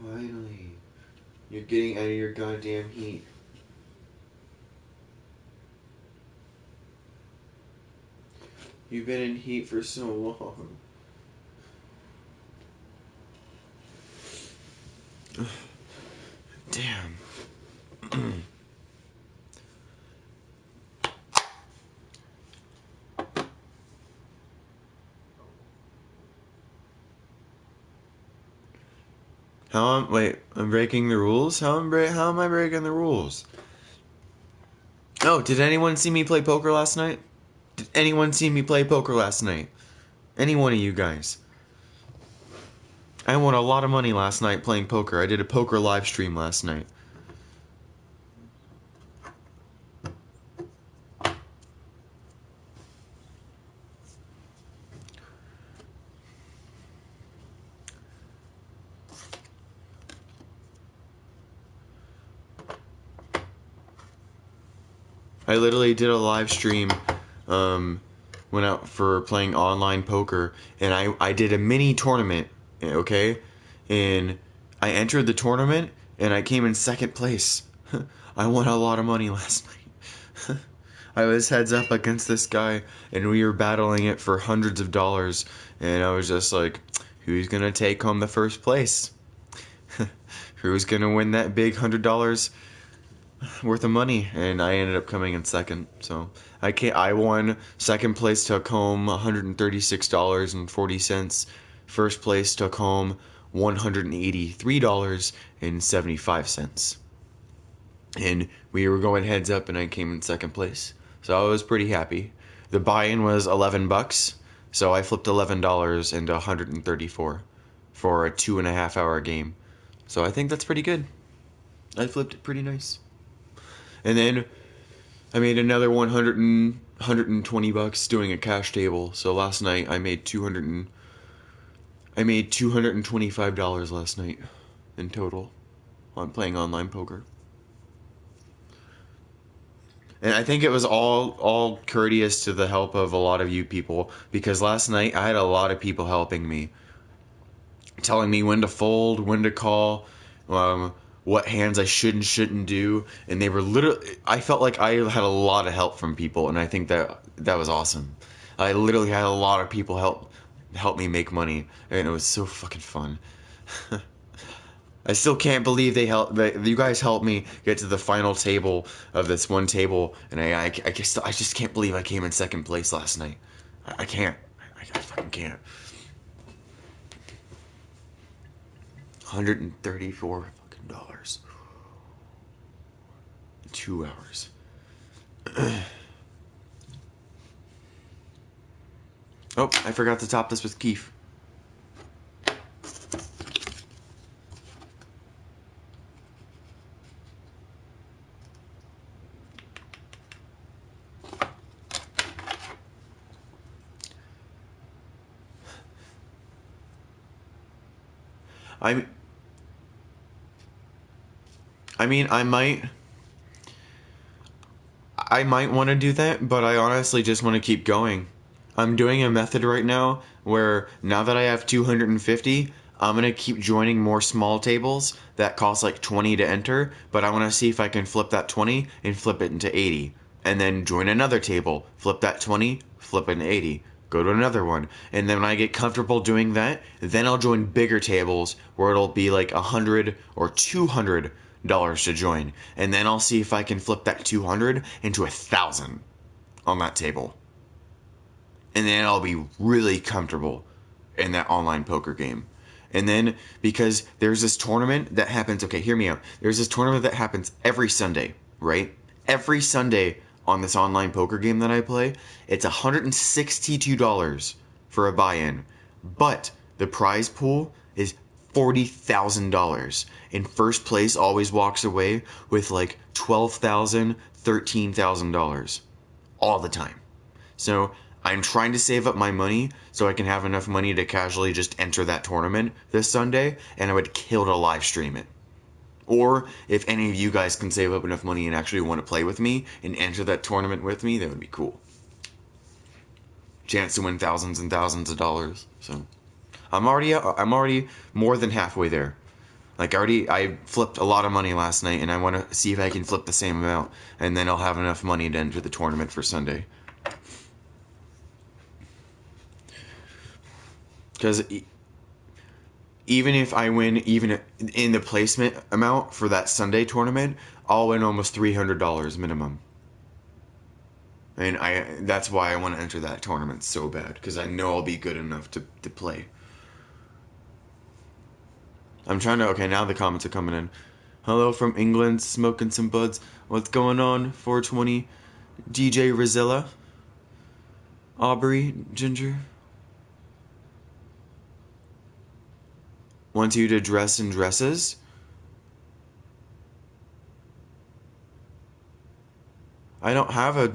Finally. You're getting out of your goddamn heat. You've been in heat for so long. Damn. I'm breaking the rules? How am I breaking the rules? Oh, did anyone see me play poker last night? Did anyone see me play poker last night? Any one of you guys? I won a lot of money last night playing poker. I did a poker live stream last night. I literally did a live stream, went out for playing online poker, and I did a mini tournament, okay? And I entered the tournament, and I came in second place. I won a lot of money last night. I was heads up against this guy, and we were battling it for hundreds of dollars, and I was just like, who's gonna take home the first place? Who's gonna win that big $100 worth of money? And I ended up coming in second. So I won. Second place took home $136.40. First place took home $183.75. And we were going heads up, and I came in second place. So I was pretty happy. The buy-in was $11, so I flipped $11 into $134 for a 2.5 hour game. So I think that's pretty good. I flipped it pretty nice. And then I made another $120 doing a cash table. So last night I made $225 last night in total on playing online poker. And I think it was all courteous to the help of a lot of you people, because last night I had a lot of people helping me, telling me when to fold, when to call, what hands I should and shouldn't do, and they were literally. I felt like I had a lot of help from people, and I think that was awesome. I literally had a lot of people help me make money, and it was so fucking fun. I still can't believe that you guys helped me get to the final table of this one table, and I just can't believe I came in second place last night. I can't. I fucking can't. $134 fucking dollars. 2 hours. Oh, I forgot to top this with Keef. I mean, I might want to do that, but I honestly just want to keep going. I'm doing a method right now where now that I have 250, I'm going to keep joining more small tables that cost like 20 to enter, but I want to see if I can flip that 20 and flip it into 80. And then join another table, flip that 20, flip it into 80. Go to another one. And then when I get comfortable doing that, then I'll join bigger tables where it'll be like $100 or $200 to join. And then I'll see if I can flip that 200 into 1,000 on that table. And then I'll be really comfortable in that online poker game. And then, because there's this tournament that happens, okay, hear me out. There's this tournament that happens every Sunday, right? Every Sunday on this online poker game that I play, it's $162 for a buy-in. But the prize pool is $40,000. And first place always walks away with like $12,000, $13,000 all the time. So I'm trying to save up my money so I can have enough money to casually just enter that tournament this Sunday, and I would kill to live stream it. Or if any of you guys can save up enough money and actually want to play with me and enter that tournament with me, that would be cool. Chance to win thousands and thousands of dollars. So I'm already more than halfway there. Like I flipped a lot of money last night, and I want to see if I can flip the same amount, and then I'll have enough money to enter the tournament for Sunday. Because even if I win, even in the placement amount for that Sunday tournament, I'll win almost $300 minimum. And that's why I want to enter that tournament so bad, because I know I'll be good enough to play. I'm trying to, okay, now the comments are coming in. Hello from England, smoking some buds. What's going on? 420, DJ Rozilla, Aubrey, Ginger. Want you to dress in dresses? I don't have a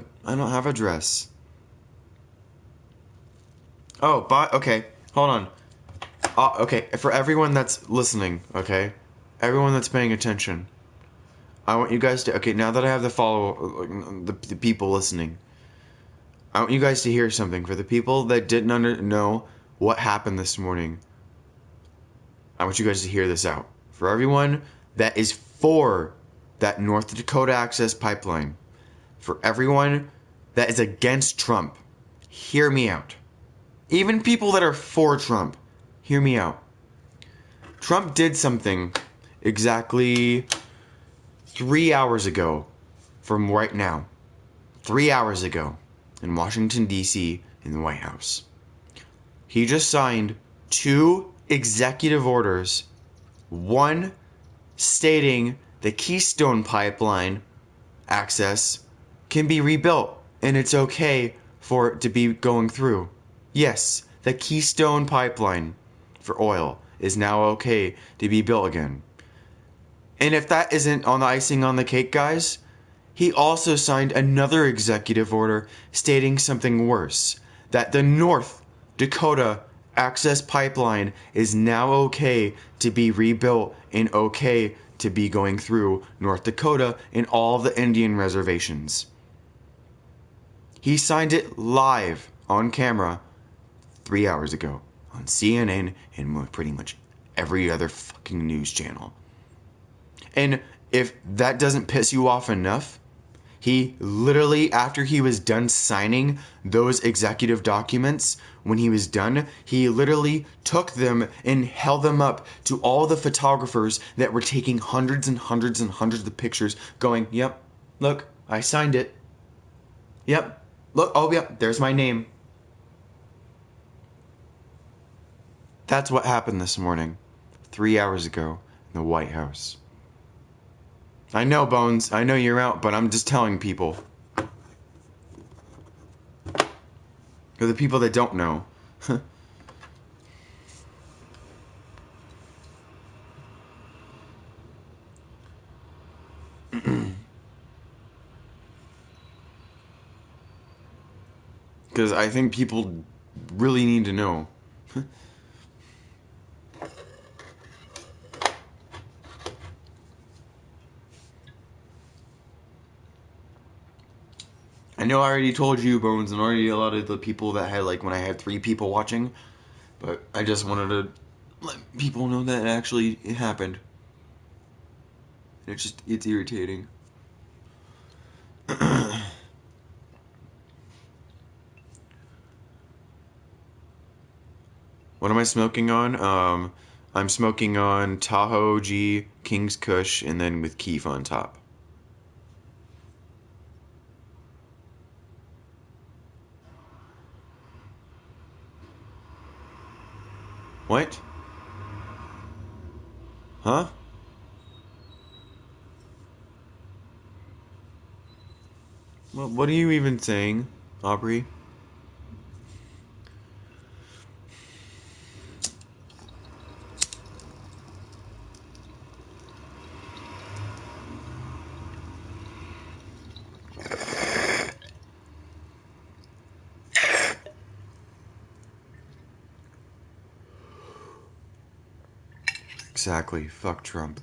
dress. Oh, but okay. Hold on. Okay, for everyone that's listening, okay? Everyone that's paying attention. I want you guys to, okay, now that I have the people listening, I want you guys to hear something. For the people that didn't know what happened this morning, I want you guys to hear this out. For everyone that is for that North Dakota Access Pipeline, for everyone that is against Trump, hear me out. Even people that are for Trump, hear me out. Trump did something exactly 3 hours ago from right now. 3 hours ago in Washington, D.C. in the White House. He just signed 2 executive orders, one stating the Keystone Pipeline access can be rebuilt and it's okay for it to be going through. Yes, the Keystone Pipeline for oil is now okay to be built again. And if that isn't on the icing on the cake, guys, he also signed another executive order stating something worse, that the North Dakota Access Pipeline is now okay to be rebuilt and okay to be going through North Dakota and all the Indian reservations. He signed it live on camera 3 hours ago on CNN and pretty much every other fucking news channel. And if that doesn't piss you off enough, he literally, after he was done signing those executive documents, when he was done, he literally took them and held them up to all the photographers that were taking hundreds and hundreds and hundreds of pictures, going, yep, look, I signed it. Yep, look, oh, yep, there's my name. That's what happened this morning, 3 hours ago, in the White House. I know, Bones, I know you're out, but I'm just telling people. For the people that don't know. Because I think people really need to know. I know I already told you, Bones, and already a lot of the people that had, like, when I had 3 people watching, but I just wanted to let people know that it happened. It's irritating. What am I smoking on? I'm smoking on Tahoe G, King's Kush, and then with Keef on top. What? Huh? What are you even saying, Aubrey? Exactly. Fuck Trump.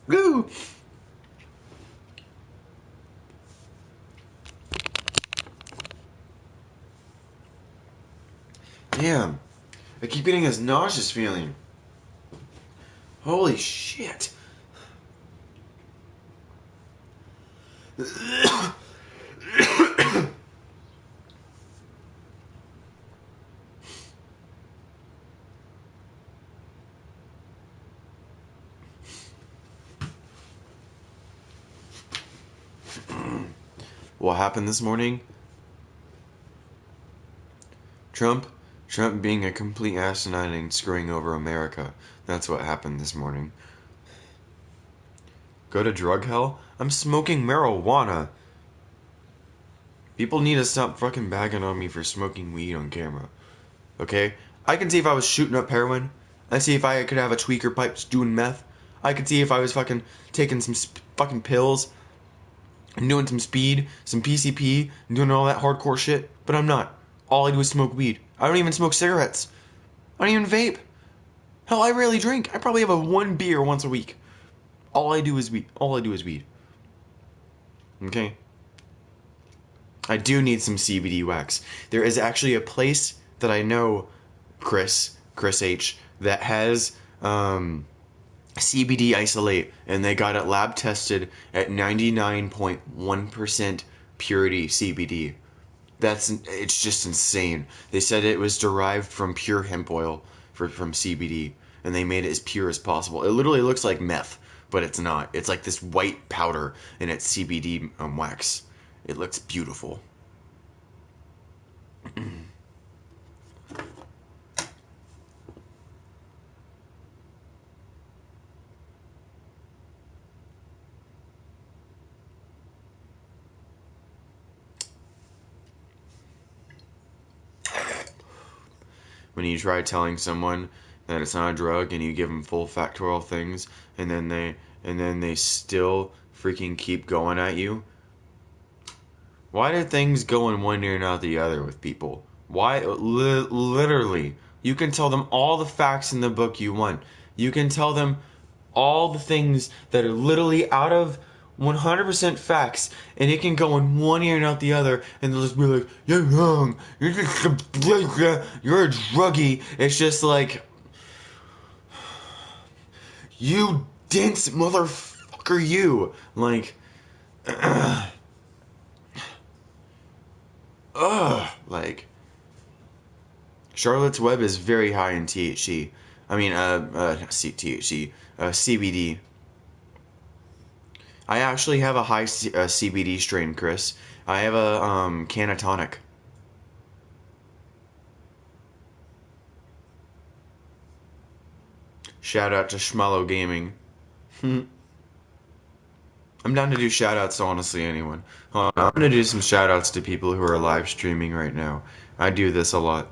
Woo! Damn. I keep getting this nauseous feeling. Holy shit. What happened this morning? Trump being a complete asinine and screwing over America. That's what happened this morning. Go to drug hell? I'm smoking marijuana. People need to stop fucking bagging on me for smoking weed on camera. Okay? I can see if I was shooting up heroin. I see if I could have a tweaker pipe doing meth. I could see if I was fucking taking some fucking pills and doing some speed, some PCP, and doing all that hardcore shit. But I'm not. All I do is smoke weed. I don't even smoke cigarettes. I don't even vape. Hell, I rarely drink. I probably have one beer once a week. All I do is weed. All I do is weed. Okay? I do need some CBD wax. There is actually a place that I know, Chris H, that has CBD isolate, and they got it lab tested at 99.1% purity CBD. It's just insane. They said it was derived from pure hemp oil from CBD, and they made it as pure as possible. It literally looks like meth, but it's not. It's like this white powder, and it's CBD wax. It looks beautiful. When you try telling someone that it's not a drug and you give them full factorial things, and then and then they still freaking keep going at you. Why do things go in one ear and out the other with people? Why? Literally, you can tell them all the facts in the book you want. You can tell them all the things that are literally out of 100% facts, and it can go in one ear and out the other, and they'll just be like, "You're wrong. You're just you're a druggie." It's just like, you dense motherfucker, you. Like, like, Charlotte's Web is very high in THC. I mean, THC, CBD. I actually have a high CBD strain, Chris. I have a canatonic. Shout out to Schmallow Gaming. I'm down to do shout outs to honestly anyone. I'm gonna do some shout outs to people who are live streaming right now. I do this a lot.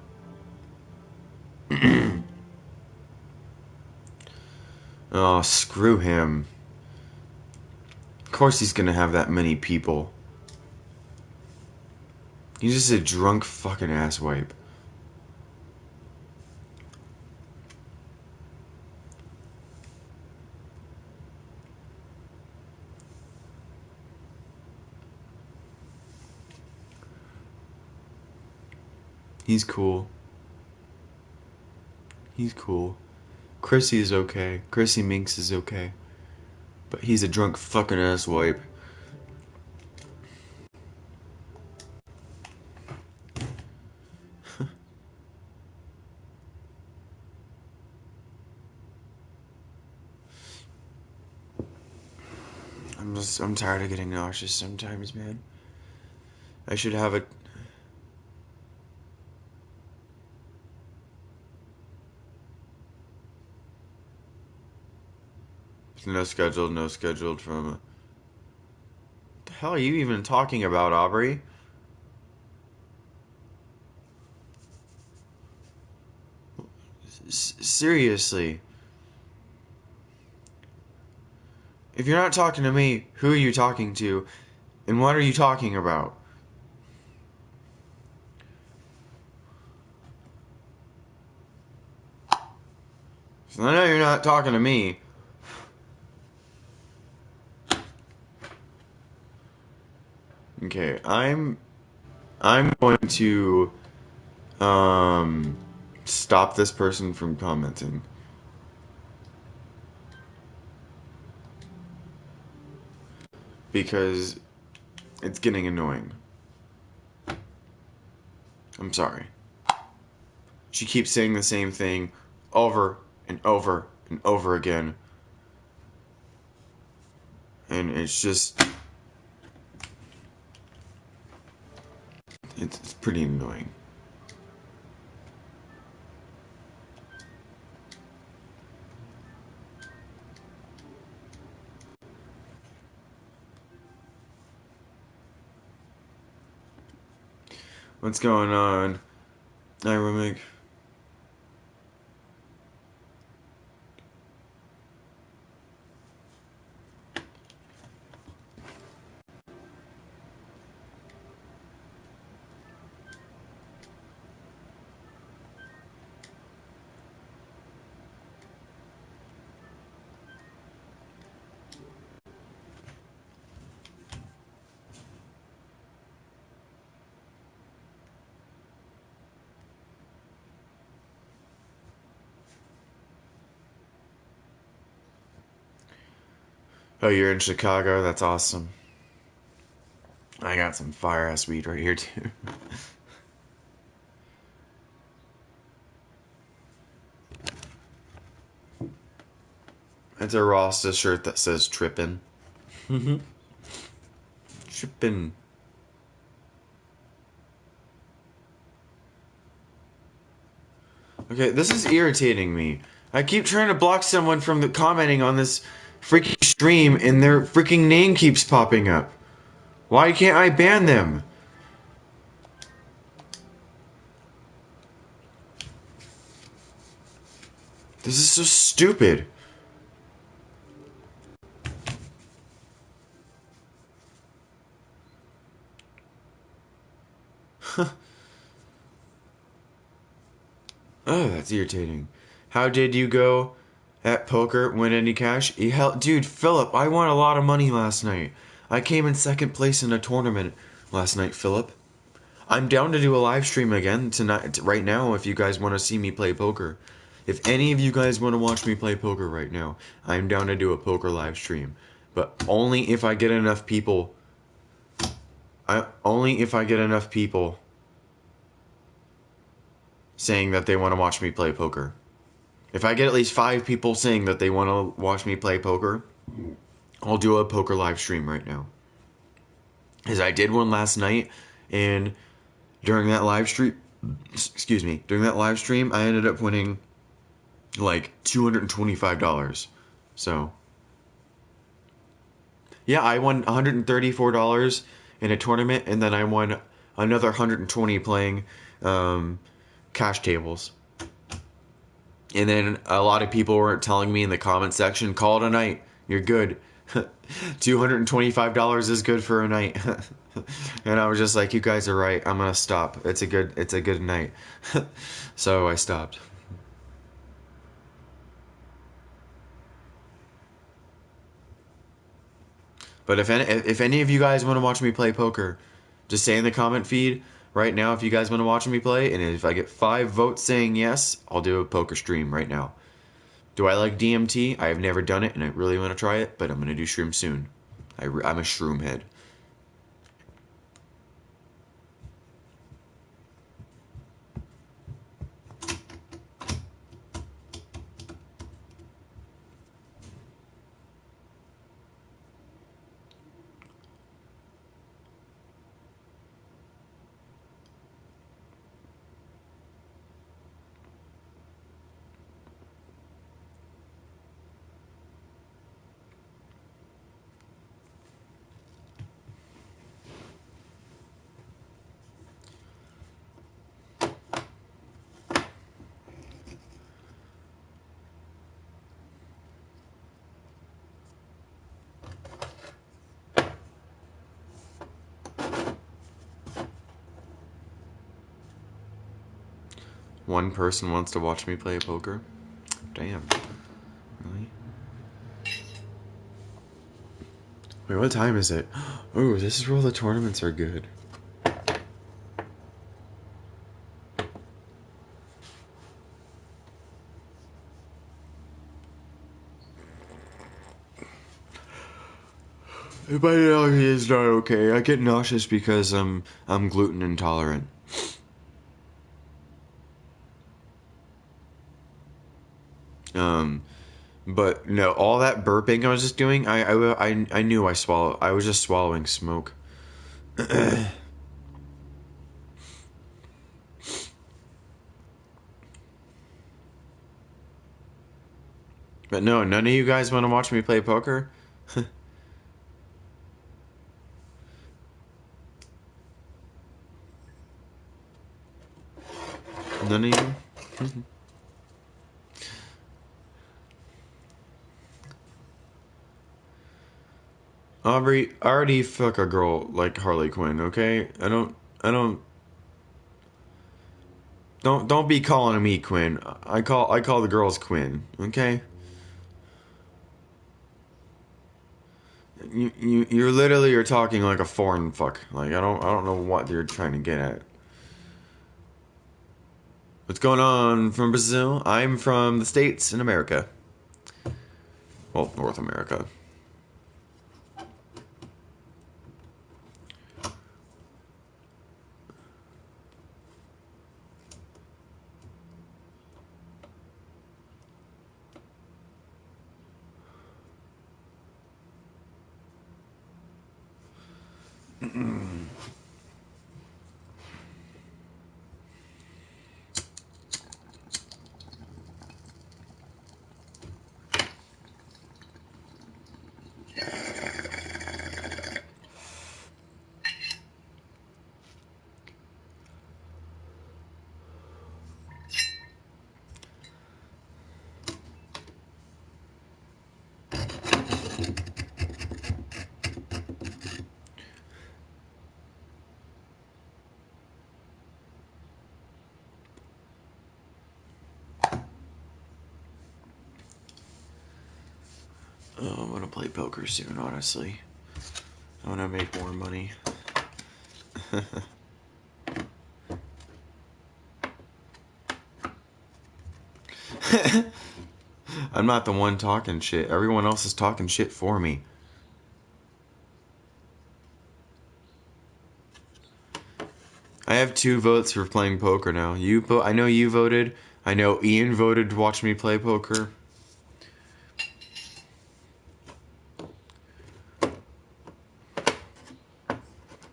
Oh, screw him. Of course he's gonna have that many people. He's just a drunk fucking asswipe. He's cool. He's cool. Chrissy is okay. Chrissy Minx is okay. But he's a drunk fucking asswipe. I'm tired of getting nauseous sometimes, man. I should have a... No scheduled from... What the hell are you even talking about, Aubrey? Seriously. If you're not talking to me, who are you talking to? And what are you talking about? So I know you're not talking to me. Okay, I'm going to stop this person from commenting. Because it's getting annoying. I'm sorry. She keeps saying the same thing over and over and over again. And it's just... It's pretty annoying. What's going on? Ironic. Oh, you're in Chicago? That's awesome. I got some fire ass weed right here too. It's a Rasta shirt that says trippin'. Trippin'. Okay, this is irritating me. I keep trying to block someone from the commenting on this freaking stream and their freaking name keeps popping up. Why can't I ban them? This is so stupid. Oh, that's irritating. How did you go at poker? Win any cash? Hell, dude, Philip, I won a lot of money last night. I came in second place in a tournament last night, Philip. I'm down to do a live stream again tonight, right now, if you guys want to see me play poker. If any of you guys want to watch me play poker right now, I'm down to do a poker live stream. But only if I get enough people. Only if I get enough people saying that they want to watch me play poker. If I get at least 5 people saying that they want to watch me play poker, I'll do a poker live stream right now. As I did one last night, and during that live stream, I ended up winning like $225. So, yeah, I won $134 in a tournament, and then I won another 120 playing cash tables. And then a lot of people were telling me in the comment section, call it a night, you're good. $225 is good for a night. And I was just like, you guys are right, I'm gonna stop. It's a good night. So I stopped. But if any of you guys want to watch me play poker, just say in the comment feed right now if you guys want to watch me play, and if I get 5 votes saying yes, I'll do a poker stream right now. Do I like DMT? I have never done it, and I really want to try it, but I'm going to do shroom soon. I'm a shroom head. One person wants to watch me play poker? Damn. Really? Wait, what time is it? Ooh, this is where all the tournaments are good. My allergy is not okay. I get nauseous because I'm gluten intolerant. But no, all that burping I was just doing, I knew I swallowed. I was just swallowing smoke. But no, none of you guys want to watch me play poker? None of you? Aubrey, I already fuck a girl like Harley Quinn, okay? Don't be calling me Quinn. I call the girls Quinn, okay? You're literally you're talking like a foreign fuck. Like I don't know what you're trying to get at. What's going on from Brazil? I'm from the States in America. Well, North America. Oh, I'm gonna play poker soon, honestly. I wanna make more money. I'm not the one talking shit. Everyone else is talking shit for me. I have 2 votes for playing poker now. I know you voted. I know Ian voted to watch me play poker.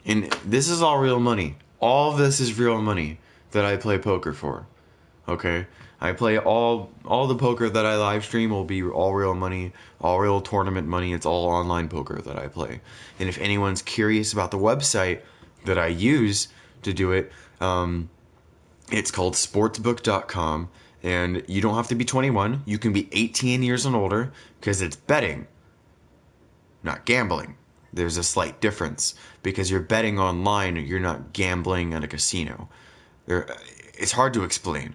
And this is all real money. All of this is real money that I play poker for. Okay? I play all the poker that I live stream will be all real money, all real tournament money. It's all online poker that I play. And if anyone's curious about the website that I use to do it, it's called sportsbook.com, and you don't have to be 21. You can be 18 years and older because it's betting, not gambling. There's a slight difference because you're betting online, you're not gambling at a casino. It's hard to explain.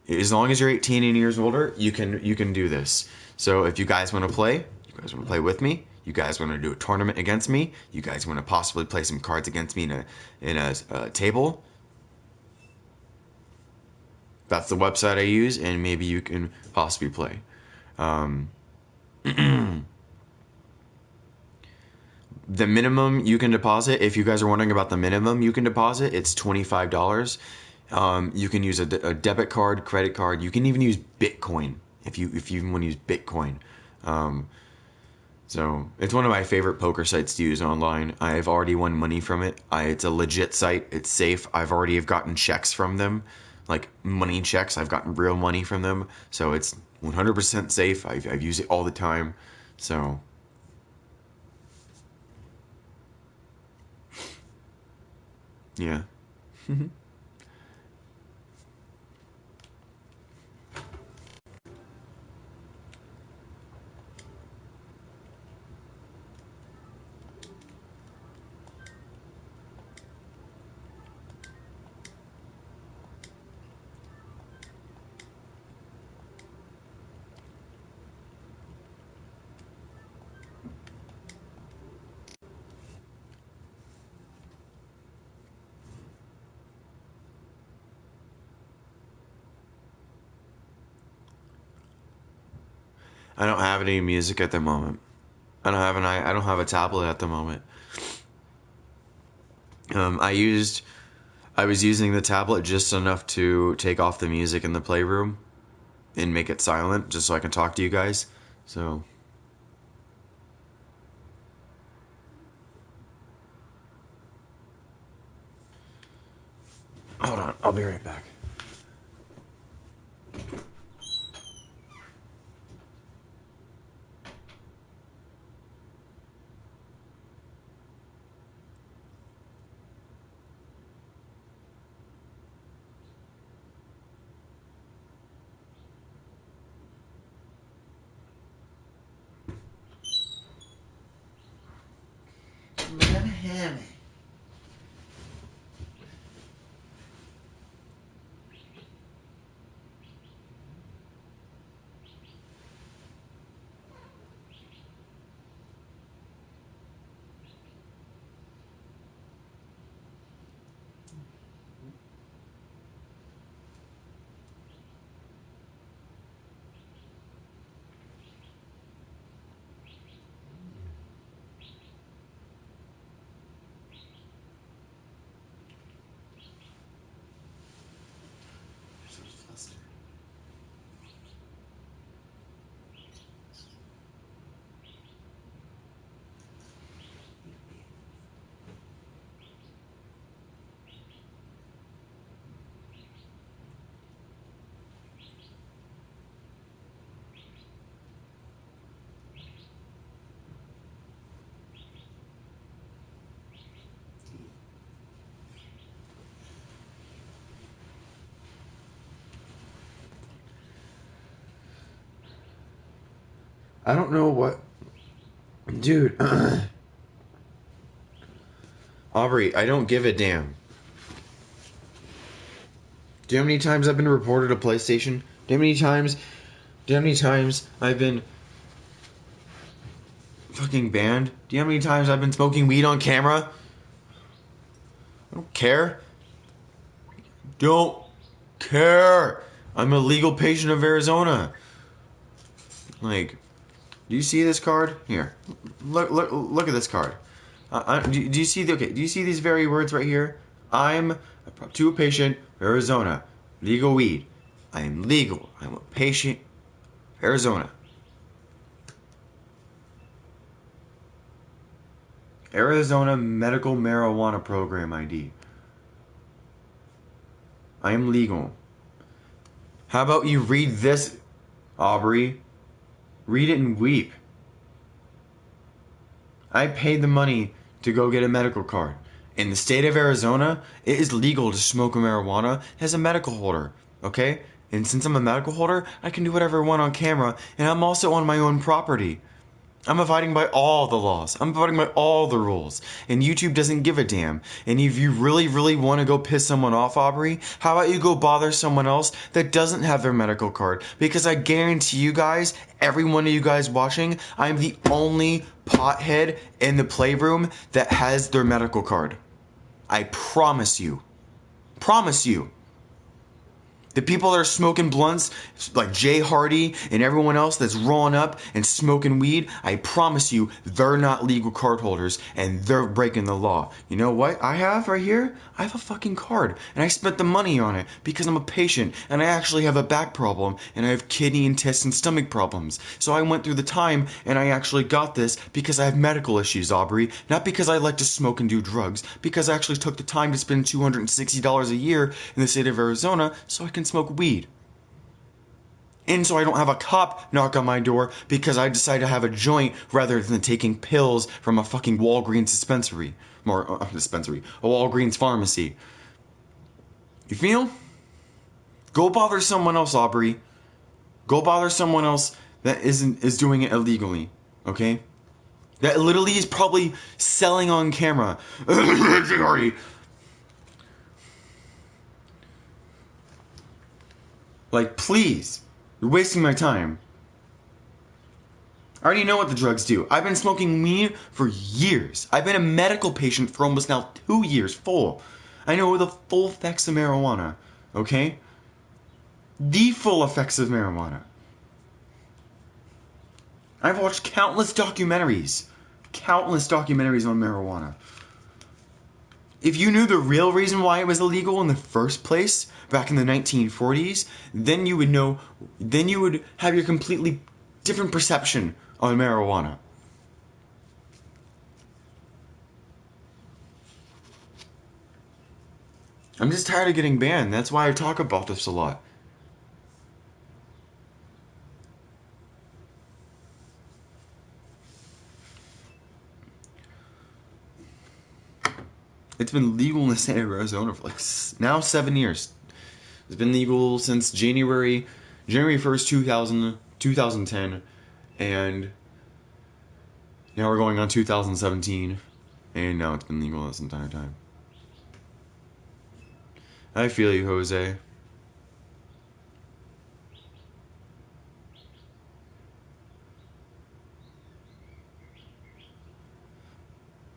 As long as you're 18 years older, you can do this. So if you guys want to play, you guys want to play with me, you guys want to do a tournament against me, you guys want to possibly play some cards against me in a table, that's the website I use, and maybe you can possibly play. The minimum you can deposit, if you guys are wondering about the minimum you can deposit, it's $25. You can use a debit card, credit card. You can even use Bitcoin if you want to use Bitcoin. So it's one of my favorite poker sites to use online. I've already won money from it. It's a legit site. It's safe. I've already gotten checks from them, like money checks. I've gotten real money from them. So it's 100% safe. I've used it all the time. So yeah. I don't have any music at the moment. I don't have a tablet at the moment. I was using the tablet just enough to take off the music in the playroom and make it silent just so I can talk to you guys. So hold on, I'll be right back. I don't know what, dude. Aubrey, I don't give a damn. Do you know how many times I've been reported a PlayStation? Do you know how many times? Do you know how many times I've been fucking banned? Do you know how many times I've been smoking weed on camera? I don't care. Don't care. I'm a legal patient of Arizona. Like, do you see this card? Here, look at this card. Do you see the, okay? Do you see these very words right here? I'm a patient, Arizona, legal weed. I am legal. I'm a patient, Arizona. Arizona Medical Marijuana Program ID. I am legal. How about you read this, Aubrey? Read it and weep. I paid the money to go get a medical card. In the state of Arizona, it is legal to smoke marijuana as a medical holder, okay? And since I'm a medical holder, I can do whatever I want on camera, and I'm also on my own property. I'm abiding by all the laws. I'm abiding by all the rules. And YouTube doesn't give a damn. And if you really, really want to go piss someone off, Aubrey, how about you go bother someone else that doesn't have their medical card? Because I guarantee you guys, every one of you guys watching, I'm the only pothead in the playroom that has their medical card. I promise you. Promise you. The people that are smoking blunts, like Jay Hardy and everyone else that's rolling up and smoking weed, I promise you, they're not legal card holders and they're breaking the law. You know what I have right here? I have a fucking card and I spent the money on it because I'm a patient and I actually have a back problem and I have kidney and test and stomach problems. So I went through the time and I actually got this because I have medical issues, Aubrey. Not because I like to smoke and do drugs, because I actually took the time to spend $260 a year in the state of Arizona so I can smoke weed. And so I don't have a cop knock on my door because I decided to have a joint rather than taking pills from a fucking Walgreens dispensary. A Walgreens pharmacy. You feel? Go bother someone else, Aubrey. Go bother someone else that is doing it illegally. Okay? That literally is probably selling on camera. Like, please. You're wasting my time. I already know what the drugs do. I've been smoking weed for years. I've been a medical patient for almost now 2 years full. I know the full effects of marijuana. Okay? The full effects of marijuana. I've watched countless documentaries. Countless documentaries on marijuana. If you knew the real reason why it was illegal in the first place, back in the 1940s, then you would know, then you would have your completely different perception on marijuana. I'm just tired of getting banned. That's why I talk about this a lot. It's been legal in the state of Arizona for like now 7 years. It's been legal since January 1st, 2010, and now we're going on 2017, and now it's been legal this entire time. I feel you, Jose.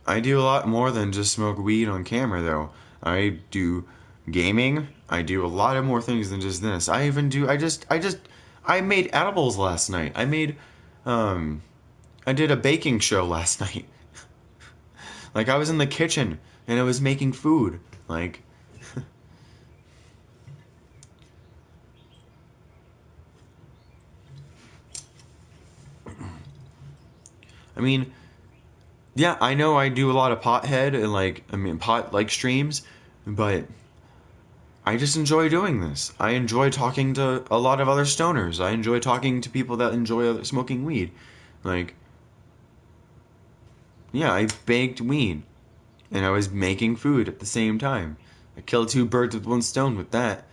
I do a lot more than just smoke weed on camera, though. I do gaming. I do a lot of more things than just this. I even do. I made edibles last night. I did a baking show last night. Like, I was in the kitchen and I was making food. Like, I mean, yeah, I know I do a lot of pothead and pot streams, but I just enjoy doing this. I enjoy talking to a lot of other stoners. I enjoy talking to people that enjoy smoking weed. Like, yeah, I baked weed and I was making food at the same time. I killed 2 birds with 1 stone with that.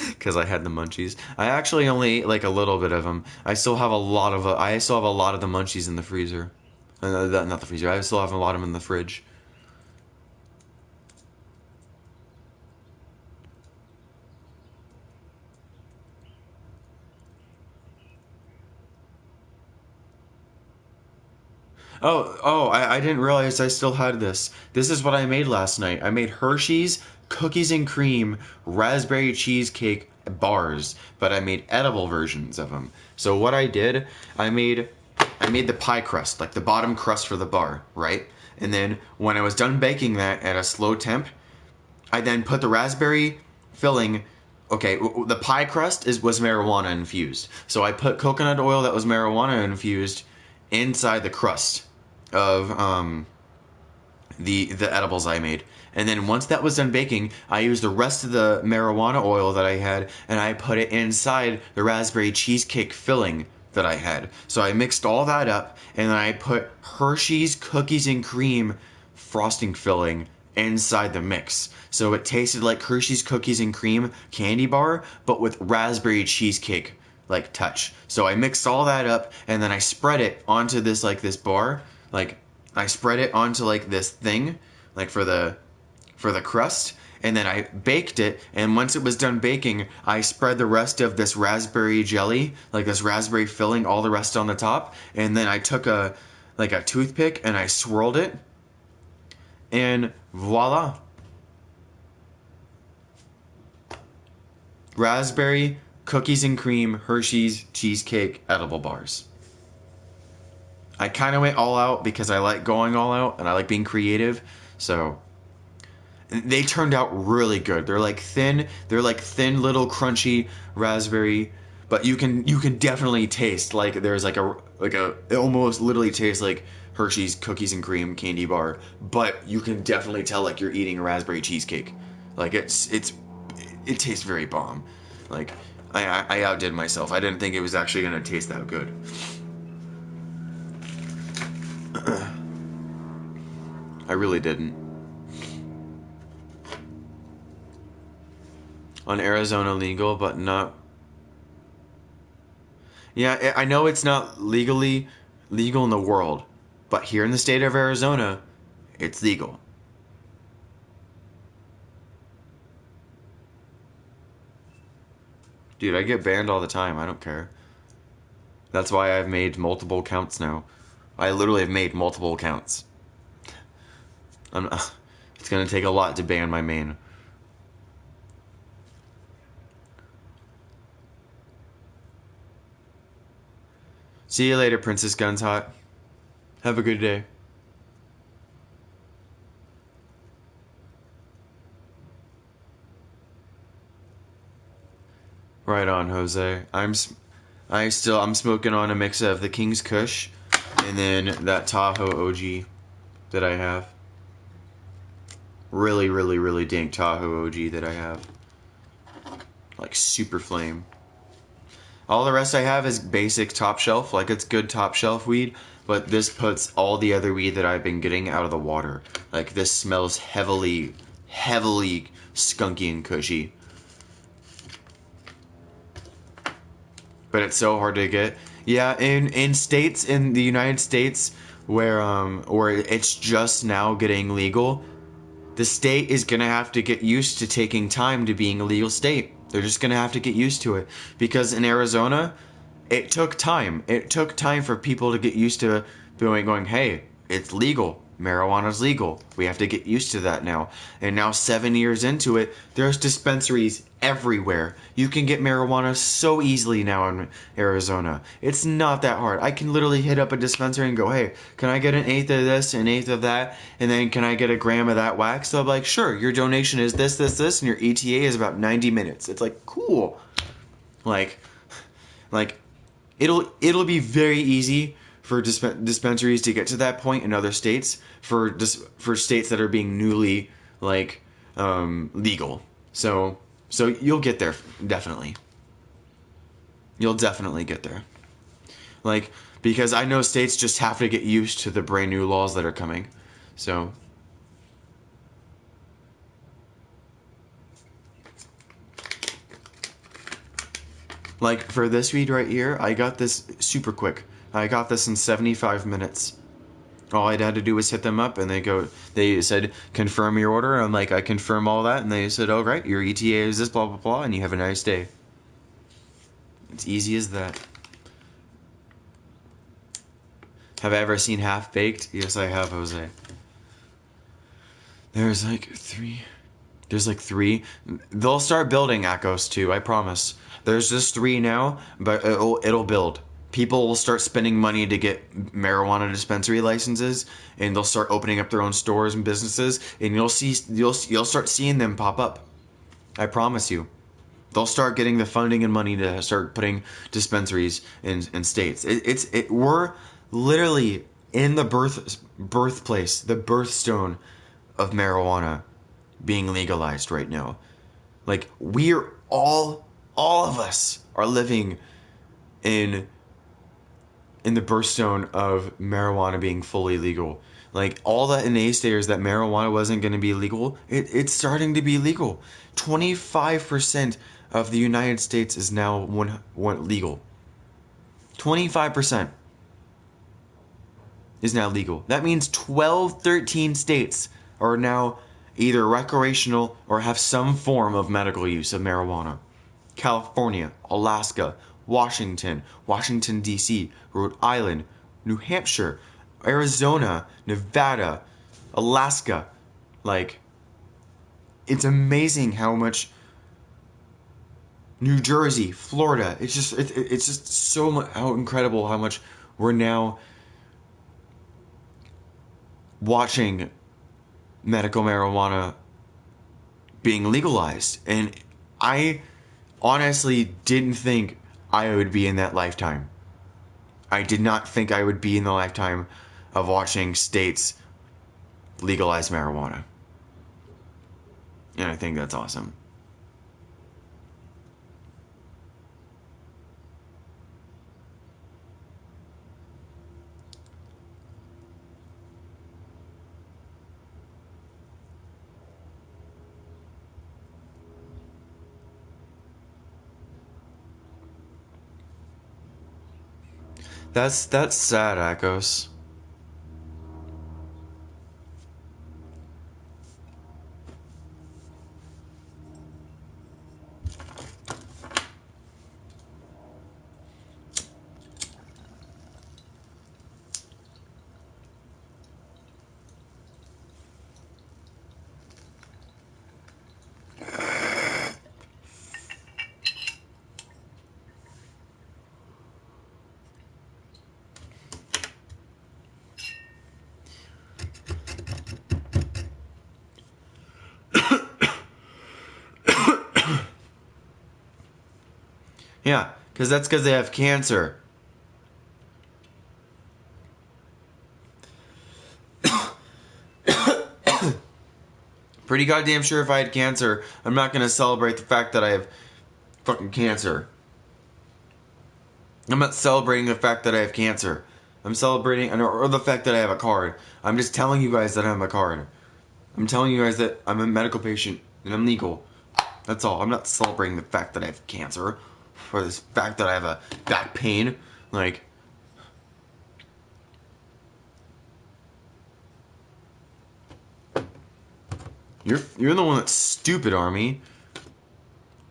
Because I had the munchies. I actually only ate like a little bit of them. I still have a lot of the munchies in the freezer. Not the freezer. I still have a lot of them in the fridge. I didn't realize I still had this. This is what I made last night. I made Hershey's cookies and cream raspberry cheesecake bars, but I made edible versions of them. So what I did, I made the pie crust, like the bottom crust for the bar, right? And then when I was done baking that at a slow temp, I then put the raspberry filling. Okay, the pie crust was marijuana infused. So I put coconut oil that was marijuana infused inside the crust of the edibles I made. And then once that was done baking, I used the rest of the marijuana oil that I had and I put it inside the raspberry cheesecake filling that I had. So I mixed all that up and then I put Hershey's cookies and cream frosting filling inside the mix. So it tasted like Hershey's cookies and cream candy bar, but with raspberry cheesecake like touch. So I mixed all that up and then I spread it onto this bar. Like I spread it onto like this thing, like for the crust, and then I baked it, and once it was done baking, I spread the rest of this raspberry jelly, like this raspberry filling, all the rest on the top, and then I took a toothpick and I swirled it, and voila. Raspberry cookies and cream Hershey's cheesecake edible bars. I kind of went all out because I like going all out and I like being creative, so they turned out really good. They're like thin little crunchy raspberry, but you can definitely taste like there's like a it almost literally tastes like Hershey's cookies and cream candy bar, but you can definitely tell like you're eating a raspberry cheesecake. Like it tastes very bomb. Like I outdid myself. I didn't think it was actually gonna taste that good. I really didn't. On Arizona legal, but not. Yeah, I know it's not legally legal in the world, but here in the state of Arizona, it's legal. Dude, I get banned all the time. I don't care. That's why I've made multiple accounts now. I literally have made multiple accounts. It's gonna take a lot to ban my main. See you later, Princess Guns Hot. Have a good day. Right on, Jose. I'm smoking on a mix of the King's Kush and then that Tahoe OG that I have. Really, really, really dank Tahoe OG that I have. Like super flame. All the rest I have is basic top shelf, like it's good top shelf weed, but this puts all the other weed that I've been getting out of the water. Like this smells heavily, heavily skunky and cushy. But it's so hard to get. Yeah, in states in the United States where it's just now getting legal, the state is gonna have to get used to taking time to being a legal state. They're just gonna have to get used to it. Because in Arizona, it took time. It took time for people to get used to going, hey, it's legal. Marijuana's legal. We have to get used to that now. And now 7 years into it, there's dispensaries everywhere. You can get marijuana so easily now in Arizona. It's not that hard. I can literally hit up a dispensary and go, hey, can I get an eighth of this, an eighth of that, and then can I get a gram of that wax? So I'm like, sure, your donation is this, this, this, and your ETA is about 90 minutes. It's like, cool. Like it'll be very easy for dispensaries to get to that point in other states for states that are being newly legal. So you'll get there, definitely. You'll definitely get there. Because I know states just have to get used to the brand new laws that are coming. So for this weed right here, I got this super quick. I got this in 75 minutes. All I had to do was hit them up and they said, confirm your order. I'm like, I confirm all that. And they said, oh, right, your ETA is this, blah, blah, blah, and you have a nice day. It's easy as that. Have I ever seen Half-Baked? Yes, I have, Jose. There's like three. They'll start building Akos too, I promise. There's just 3 now, but it'll build. People will start spending money to get marijuana dispensary licenses, and they'll start opening up their own stores and businesses, and you'll start seeing them pop up. I promise you. They'll start getting the funding and money to start putting dispensaries in states. We're literally in the birthplace, the birthstone of marijuana being legalized right now. Like, we're all of us are living in the birthstone of marijuana being fully legal. Like, all the naysayers that marijuana wasn't going to be legal, it's starting to be legal. 25% of the United States is now legal. 25% is now legal. That means 13 states are now either recreational or have some form of medical use of marijuana. California, Alaska, Washington, D.C., Rhode Island, New Hampshire, Arizona, Nevada, Alaska. Like, it's amazing how much. New Jersey, Florida. It's just so much, how incredible how much we're now watching medical marijuana being legalized. And I honestly didn't think I would be in that lifetime. I did not think I would be in the lifetime of watching states legalize marijuana. And I think that's awesome. That's sad, Akos. Yeah, that's because they have cancer. Pretty goddamn sure if I had cancer, I'm not gonna celebrate the fact that I have fucking cancer. I'm not celebrating the fact that I have cancer. I'm celebrating, or the fact that I have a card. I'm just telling you guys that I have a card. I'm telling you guys that I'm a medical patient and I'm legal. That's all. I'm not celebrating the fact that I have cancer. Or this fact that I have a back pain. Like, you're the one that's stupid, Army.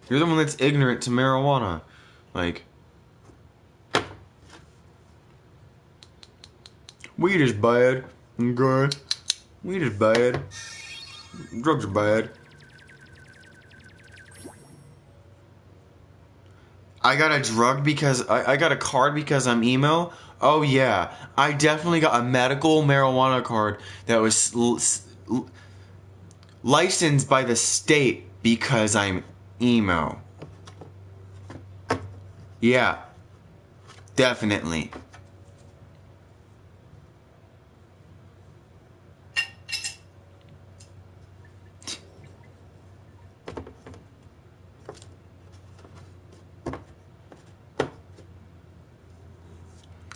You're the one that's ignorant to marijuana. Like, weed is bad. Okay. Weed is bad. Drugs are bad. I got a drug because I got a card because I'm emo. Oh yeah, I definitely got a medical marijuana card that was licensed by the state because I'm emo. Yeah, definitely.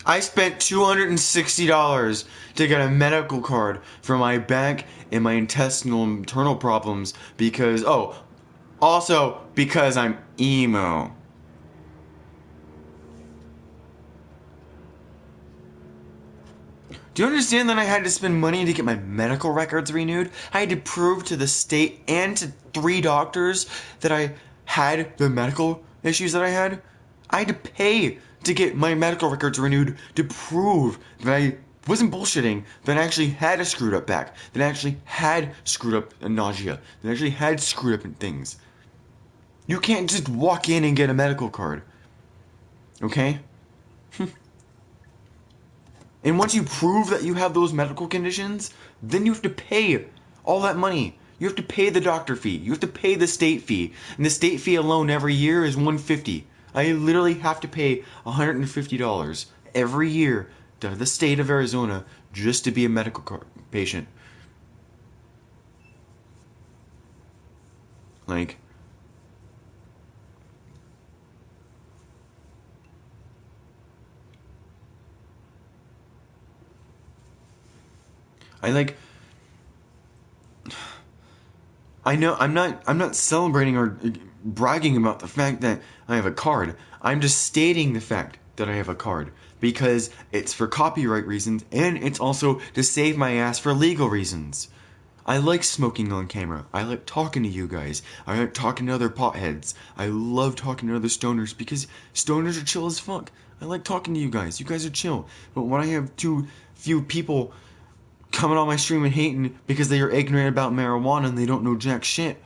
I spent $260 to get a medical card for my back and my internal problems because, also because I'm emo. Do you understand that I had to spend money to get my medical records renewed? I had to prove to the state and to 3 doctors that I had the medical issues that I had. I had to pay to get my medical records renewed to prove that I wasn't bullshitting, that I actually had a screwed up back, that I actually had screwed up nausea, that I actually had screwed up things. You can't just walk in and get a medical card. Okay? And once you prove that you have those medical conditions, then you have to pay all that money. You have to pay the doctor fee. You have to pay the state fee. And the state fee alone every year is $150. I literally have to pay $150 every year to the state of Arizona just to be a medical patient. Like, I know I'm not celebrating or bragging about the fact that I have a card. I'm just stating the fact that I have a card because it's for copyright reasons and it's also to save my ass for legal reasons. I like smoking on camera. I like talking to you guys. I like talking to other potheads. I love talking to other stoners because stoners are chill as fuck. I like talking to you guys. You guys are chill. But when I have too few people coming on my stream and hating because they are ignorant about marijuana and they don't know jack shit,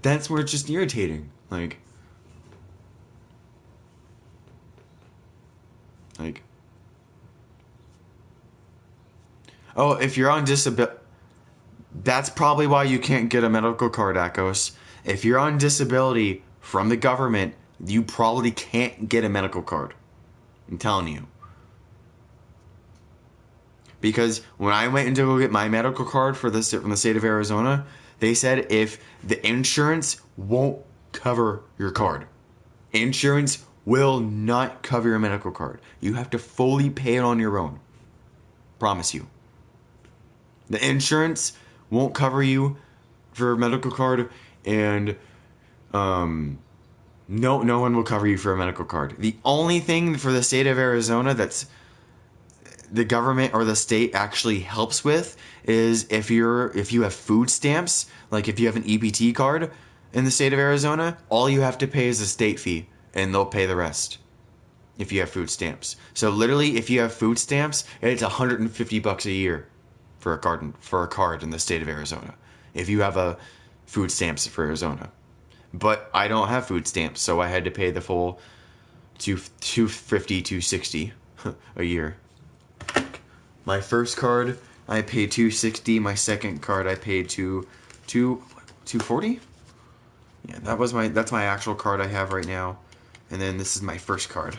that's where it's just irritating. Like oh, if you're on disability, that's probably why you can't get a medical card, Akos. If you're on disability from the government, you probably can't get a medical card. I'm telling you. Because when I went in to go get my medical card from the state of Arizona, they said if the insurance won't cover your card. Insurance will not cover your medical card. You have to fully pay it on your own. Promise you. The insurance won't cover you for a medical card, and no one will cover you for a medical card. The only thing for the state of Arizona that's the government or the state actually helps with is if you have food stamps, like if you have an EBT card in the state of Arizona, all you have to pay is a state fee and they'll pay the rest if you have food stamps. So literally if you have food stamps, it's $150 a year for a card in the state of Arizona if you have a food stamps for Arizona. But I don't have food stamps, so I had to pay the full $250 a year. My first card, I paid $260. My second card, I paid $240. Yeah, that's my actual card I have right now, and then this is my first card.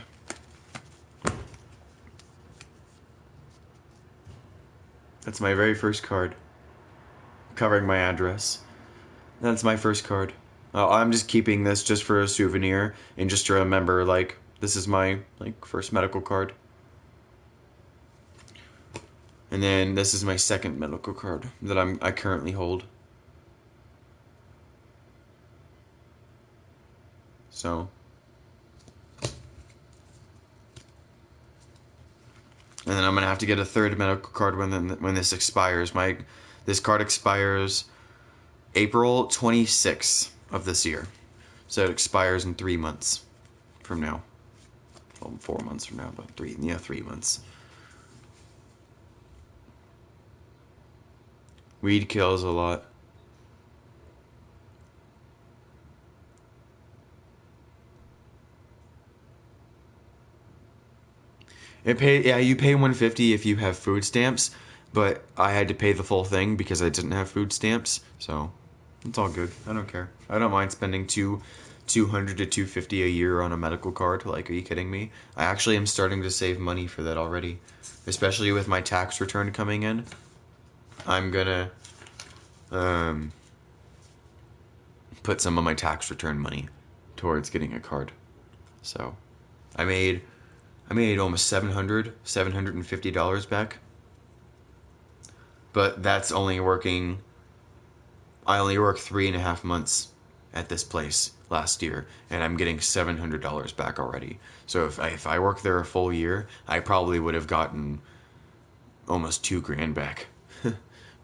That's my very first card, covering my address. That's my first card. I'm just keeping this just for a souvenir and just to remember, like, this is my first medical card. And then this is my second medical card that I currently hold. So. And then I'm gonna have to get a third medical card when this expires. This card expires April 26th of this year. So it expires in 3 months from now. Well, 4 months from now, but 3 months. Weed kills a lot. You pay $150 if you have food stamps, but I had to pay the full thing because I didn't have food stamps, so it's all good. I don't care. I don't mind spending $200 to $250 a year on a medical card. Like, are you kidding me? I actually am starting to save money for that already, especially with my tax return coming in. I'm gonna put some of my tax return money towards getting a card. So I made almost $750 back, but that's only working. I only worked 3.5 months at this place last year, and I'm getting $700 back already. So if I worked there a full year, I probably would have gotten almost $2,000 back.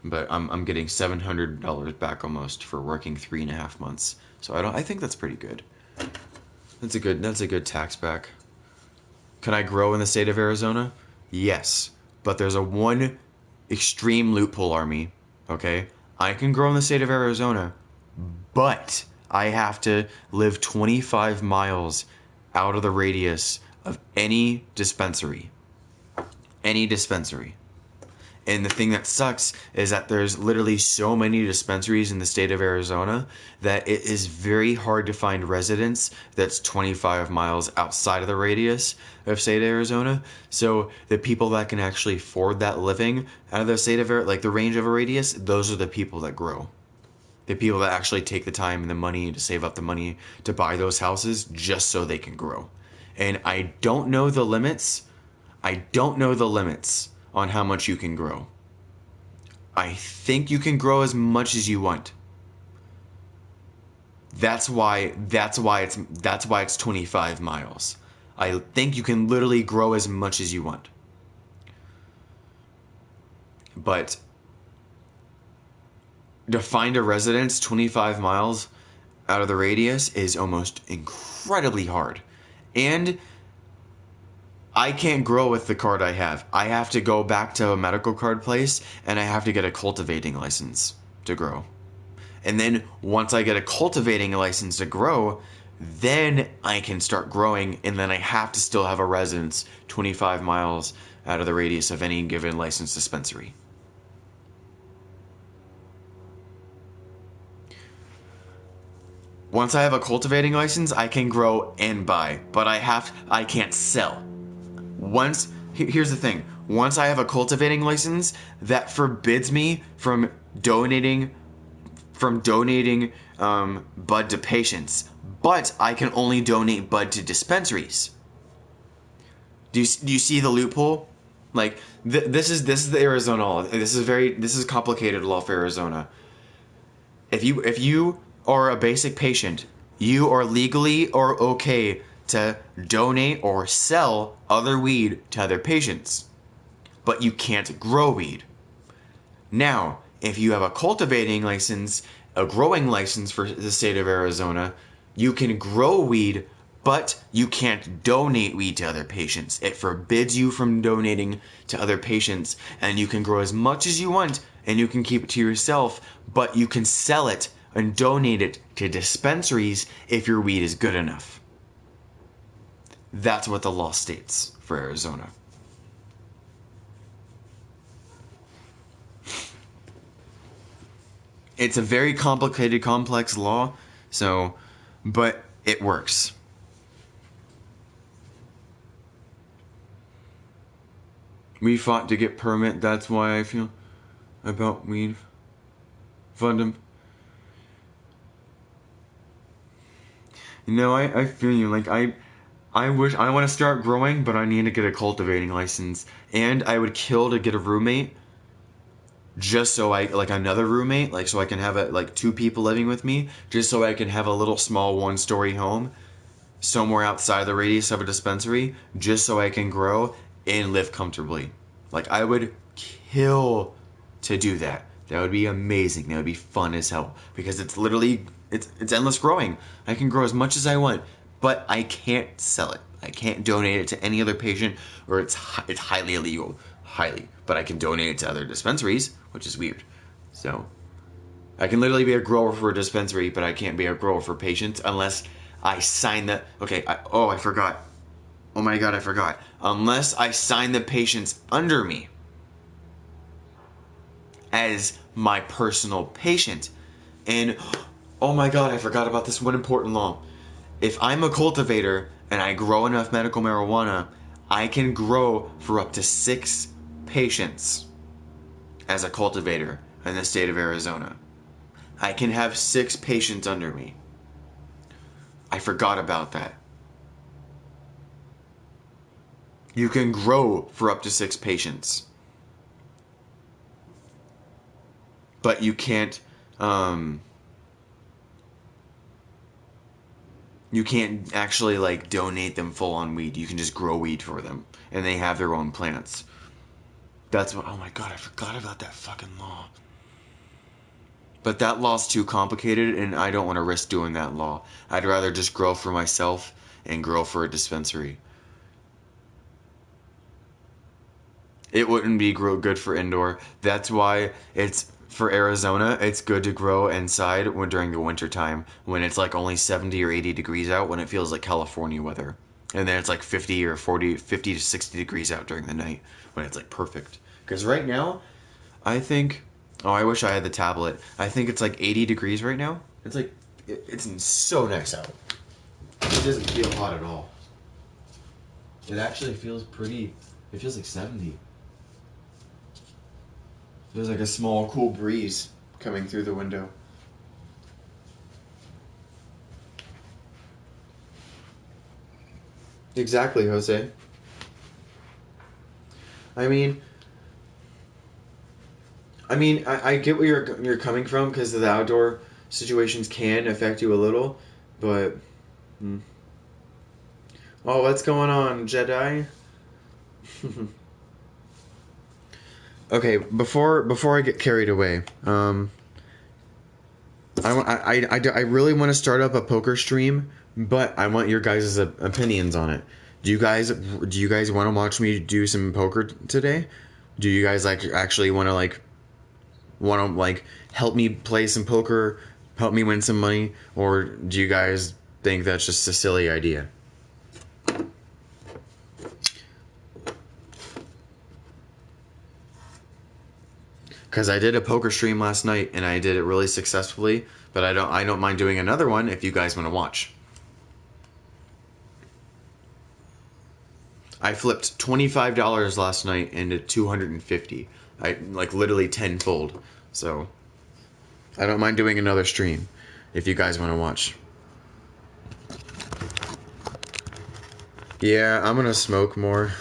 But I'm getting $700 back almost for working 3.5 months. So I think that's pretty good. That's a good tax back. Can I grow in the state of Arizona? Yes, but there's a one extreme loophole, Army. Okay? I can grow in the state of Arizona, but I have to live 25 miles out of the radius of any dispensary. Any dispensary. And the thing that sucks is that there's literally so many dispensaries in the state of Arizona that it is very hard to find residents that's 25 miles outside of the radius of state of Arizona. So the people that can actually afford that living out of the state of like the range of a radius, those are the people that grow. The people that actually take the time and the money to save up the money to buy those houses just so they can grow. And I don't know the limits. I don't know the limits on how much you can grow. I think you can grow as much as you want. That's why it's 25 miles. I think you can literally grow as much as you want. But to find a residence 25 miles out of the radius is almost incredibly hard. And I can't grow with the card I have. I have to go back to a medical card place and I have to get a cultivating license to grow. And then once I get a cultivating license to grow, then I can start growing, and then I have to still have a residence 25 miles out of the radius of any given licensed dispensary. Once I have a cultivating license, I can grow and buy, but I can't sell. Here's the thing. Once I have a cultivating license, that forbids me from donating bud to patients, but I can only donate bud to dispensaries. Do you see the loophole? Like this is the Arizona law. This is complicated law for Arizona. If you are a basic patient, you are legally or okay to donate or sell other weed to other patients, but you can't grow weed. Now, if you have a cultivating license, a growing license for the state of Arizona, you can grow weed, but you can't donate weed to other patients. It forbids you from donating to other patients, and you can grow as much as you want, and you can keep it to yourself, but you can sell it and donate it to dispensaries if your weed is good enough. That's what the law states for Arizona. It's a very complicated, complex law, but it works. We fought to get permit, that's why I feel about weed. Fund them. I feel you, like I wish I want to start growing, but I need to get a cultivating license. And I would kill to get a roommate. Just so another roommate, so I can have two people living with me, just so I can have a little small 1-story home somewhere outside the radius of a dispensary, just so I can grow and live comfortably. I would kill to do that. That would be amazing. That would be fun as hell, because it's literally it's endless growing. I can grow as much as I want, but I can't sell it. I can't donate it to any other patient, or it's highly illegal. Highly. But I can donate it to other dispensaries, which is weird. So I can literally be a grower for a dispensary, but I can't be a grower for patients unless I sign the... Okay, I forgot. Oh my god, I forgot. Unless I sign the patients under me as my personal patient. And, oh my god, I forgot about this one important law. If I'm a cultivator and I grow enough medical marijuana, I can grow for up to 6 patients as a cultivator in the state of Arizona. I can have 6 patients under me. I forgot about that. You can grow for up to 6 patients. But you can't actually donate them full on weed. You can just grow weed for them, and they have their own plants. That's what... Oh my god, I forgot about that fucking law. But that law's too complicated, and I don't want to risk doing that law. I'd rather just grow for myself and grow for a dispensary. It wouldn't be good for indoor. That's why it's for Arizona. It's good to grow inside during the winter time when it's like only 70 or 80 degrees out, when it feels like California weather, and then it's like 50 or 40, 50 to 60 degrees out during the night when it's like perfect. Because right now, I think. Oh, I wish I had the tablet. I think it's like 80 degrees right now. It's like it's so nice out. It doesn't feel hot at all. It actually feels pretty. It feels like 70. There's like a small, cool breeze coming through the window. Exactly, Jose. I mean, I get where you're coming from, because the outdoor situations can affect you a little, but. Oh, what's going on, Jedi? Okay, before I get carried away, I really want to start up a poker stream, but I want your guys' opinions on it. Do you guys want to watch me do some poker today? Do you guys actually want to help me play some poker, help me win some money, or do you guys think that's just a silly idea? Because I did a poker stream last night and I did it really successfully, but I don't mind doing another one if you guys want to watch. I flipped $25 last night into $250. I literally tenfold. So I don't mind doing another stream if you guys want to watch. Yeah, I'm gonna smoke more.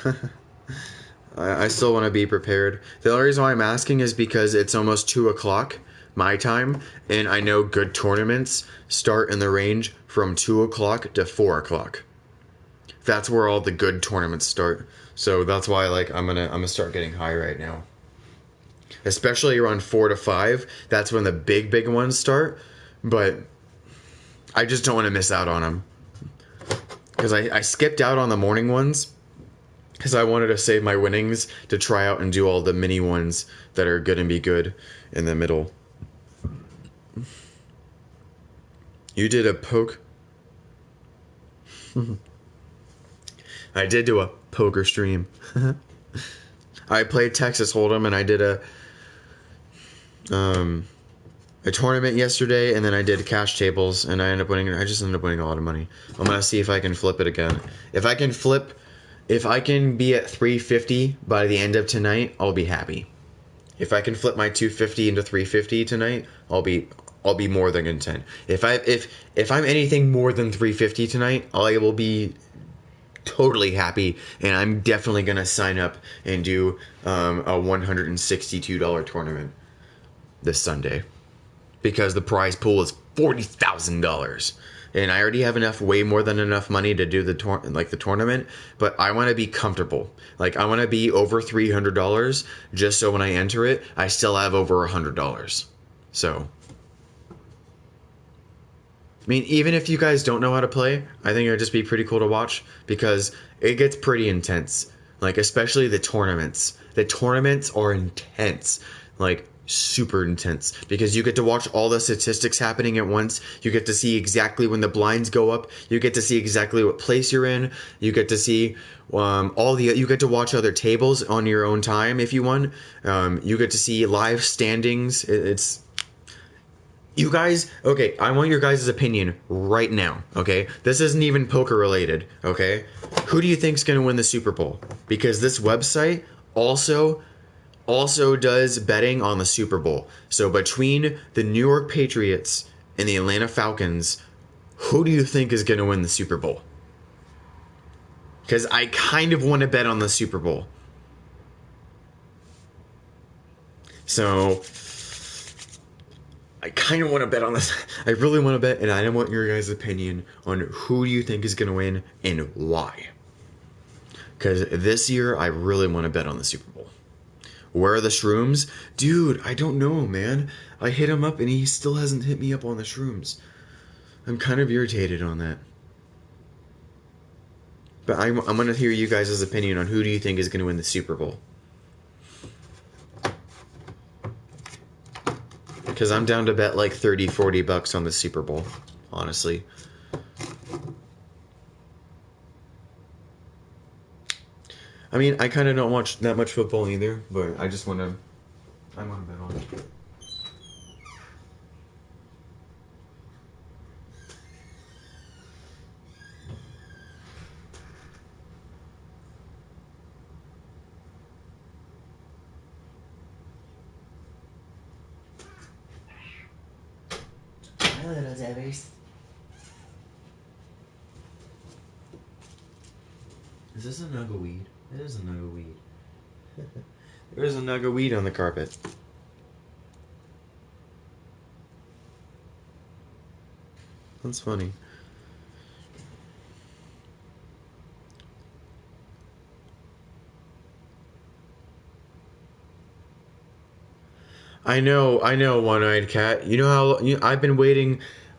I still want to be prepared. The only reason why I'm asking is because it's almost 2 o'clock my time, and I know good tournaments start in the range from 2 o'clock to 4 o'clock. That's where all the good tournaments start. So that's why I'm gonna start getting high right now. Especially around 4 to 5. That's when the big ones start. But I just don't want to miss out on them. Because I skipped out on the morning ones, because I wanted to save my winnings to try out and do all the mini ones that are good and be good in the middle. You did a poke. I did do a poker stream. I played Texas Hold'em, and I did a tournament yesterday, and then I did cash tables, and I just ended up winning a lot of money. I'm gonna see if I can flip it again. If I can be at 350 by the end of tonight, I'll be happy. If I can flip my 250 into 350 tonight, I'll be more than content. If I'm anything more than 350 tonight, I will be totally happy, and I'm definitely gonna sign up and do a $162 tournament this Sunday, because the prize pool is $40,000. And I already have way more than enough money to do the tournament, but I want to be comfortable. I want to be over $300, just so when I enter it, I still have over $100. So, even if you guys don't know how to play, I think it would just be pretty cool to watch, because it gets pretty intense. Especially the tournaments. The tournaments are intense. Super intense, because you get to watch all the statistics happening at once. You get to see exactly when the blinds go up. You get to see exactly what place you're in. You get to see you get to watch other tables on your own time if you want. You get to see live standings. You guys, okay, I want your guys' opinion right now, okay? This isn't even poker related, okay? Who do you think's going to win the Super Bowl? Because this website also does betting on the Super Bowl. So between the New York Patriots and the Atlanta Falcons, who do you think is going to win the Super Bowl? Because I kind of want to bet on the Super Bowl. So I kind of want to bet on this. I really want to bet, and I want your guys' opinion on who do you think is going to win and why. Because this year, I really want to bet on the Super Bowl. Where are the shrooms? Dude, I don't know, man. I hit him up and he still hasn't hit me up on the shrooms. I'm kind of irritated on that. But I'm going to hear you guys' opinion on who do you think is going to win the Super Bowl. Because I'm down to bet like 30, 40 bucks on the Super Bowl, honestly. I mean, I kind of don't watch that much football either, but I just want to, I want to bet on it. Hi, little Debbers. Is this a nug of weed? It is a nug of weed. There's a nug of weed on the carpet. That's funny. I know, one-eyed cat. You know how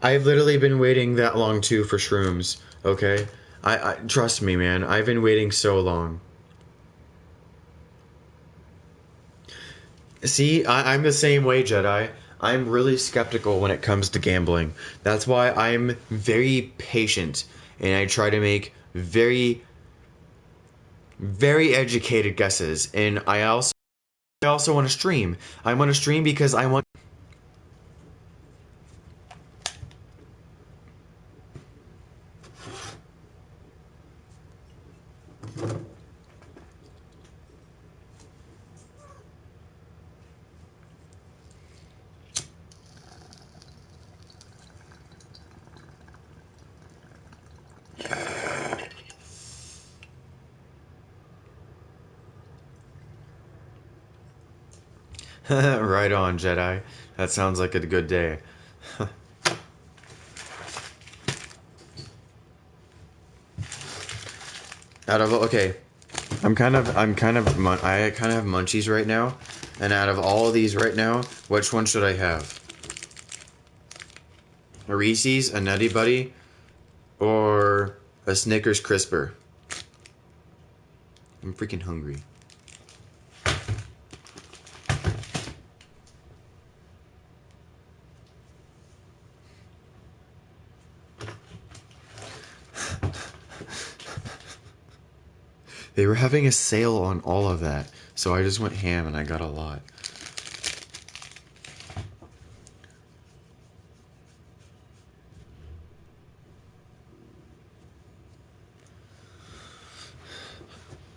I've literally been waiting that long too for shrooms. Okay, I trust me, man. I've been waiting so long. See, I'm the same way, Jedi. I'm really skeptical when it comes to gambling. That's why I'm very patient and I try to make very, very educated guesses. And I also want to stream. I want to stream because I want. Right on, Jedi. That sounds like a good day. Okay, I kind of have munchies right now, and out of all of these right now, which one should I have? A Reese's, a Nutty Buddy, or a Snickers Crisper? I'm freaking hungry. They were having a sale on all of that, so I just went ham and I got a lot.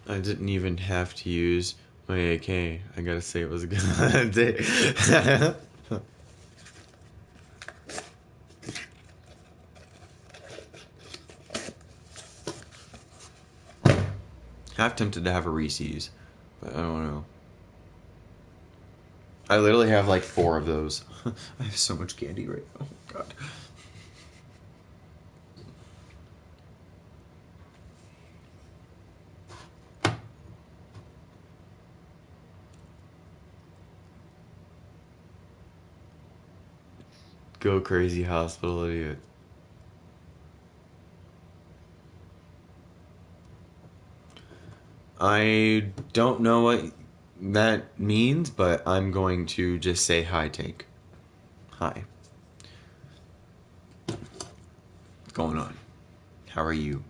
I didn't even have to use my AK. I gotta say it was a good day. Half tempted to have a Reese's, but I don't know. I literally have like 4 of those. I have so much candy right now. Oh god. Go crazy, hospital idiot. I don't know what that means, but I'm going to just say hi, Take. Hi. What's going on? How are you?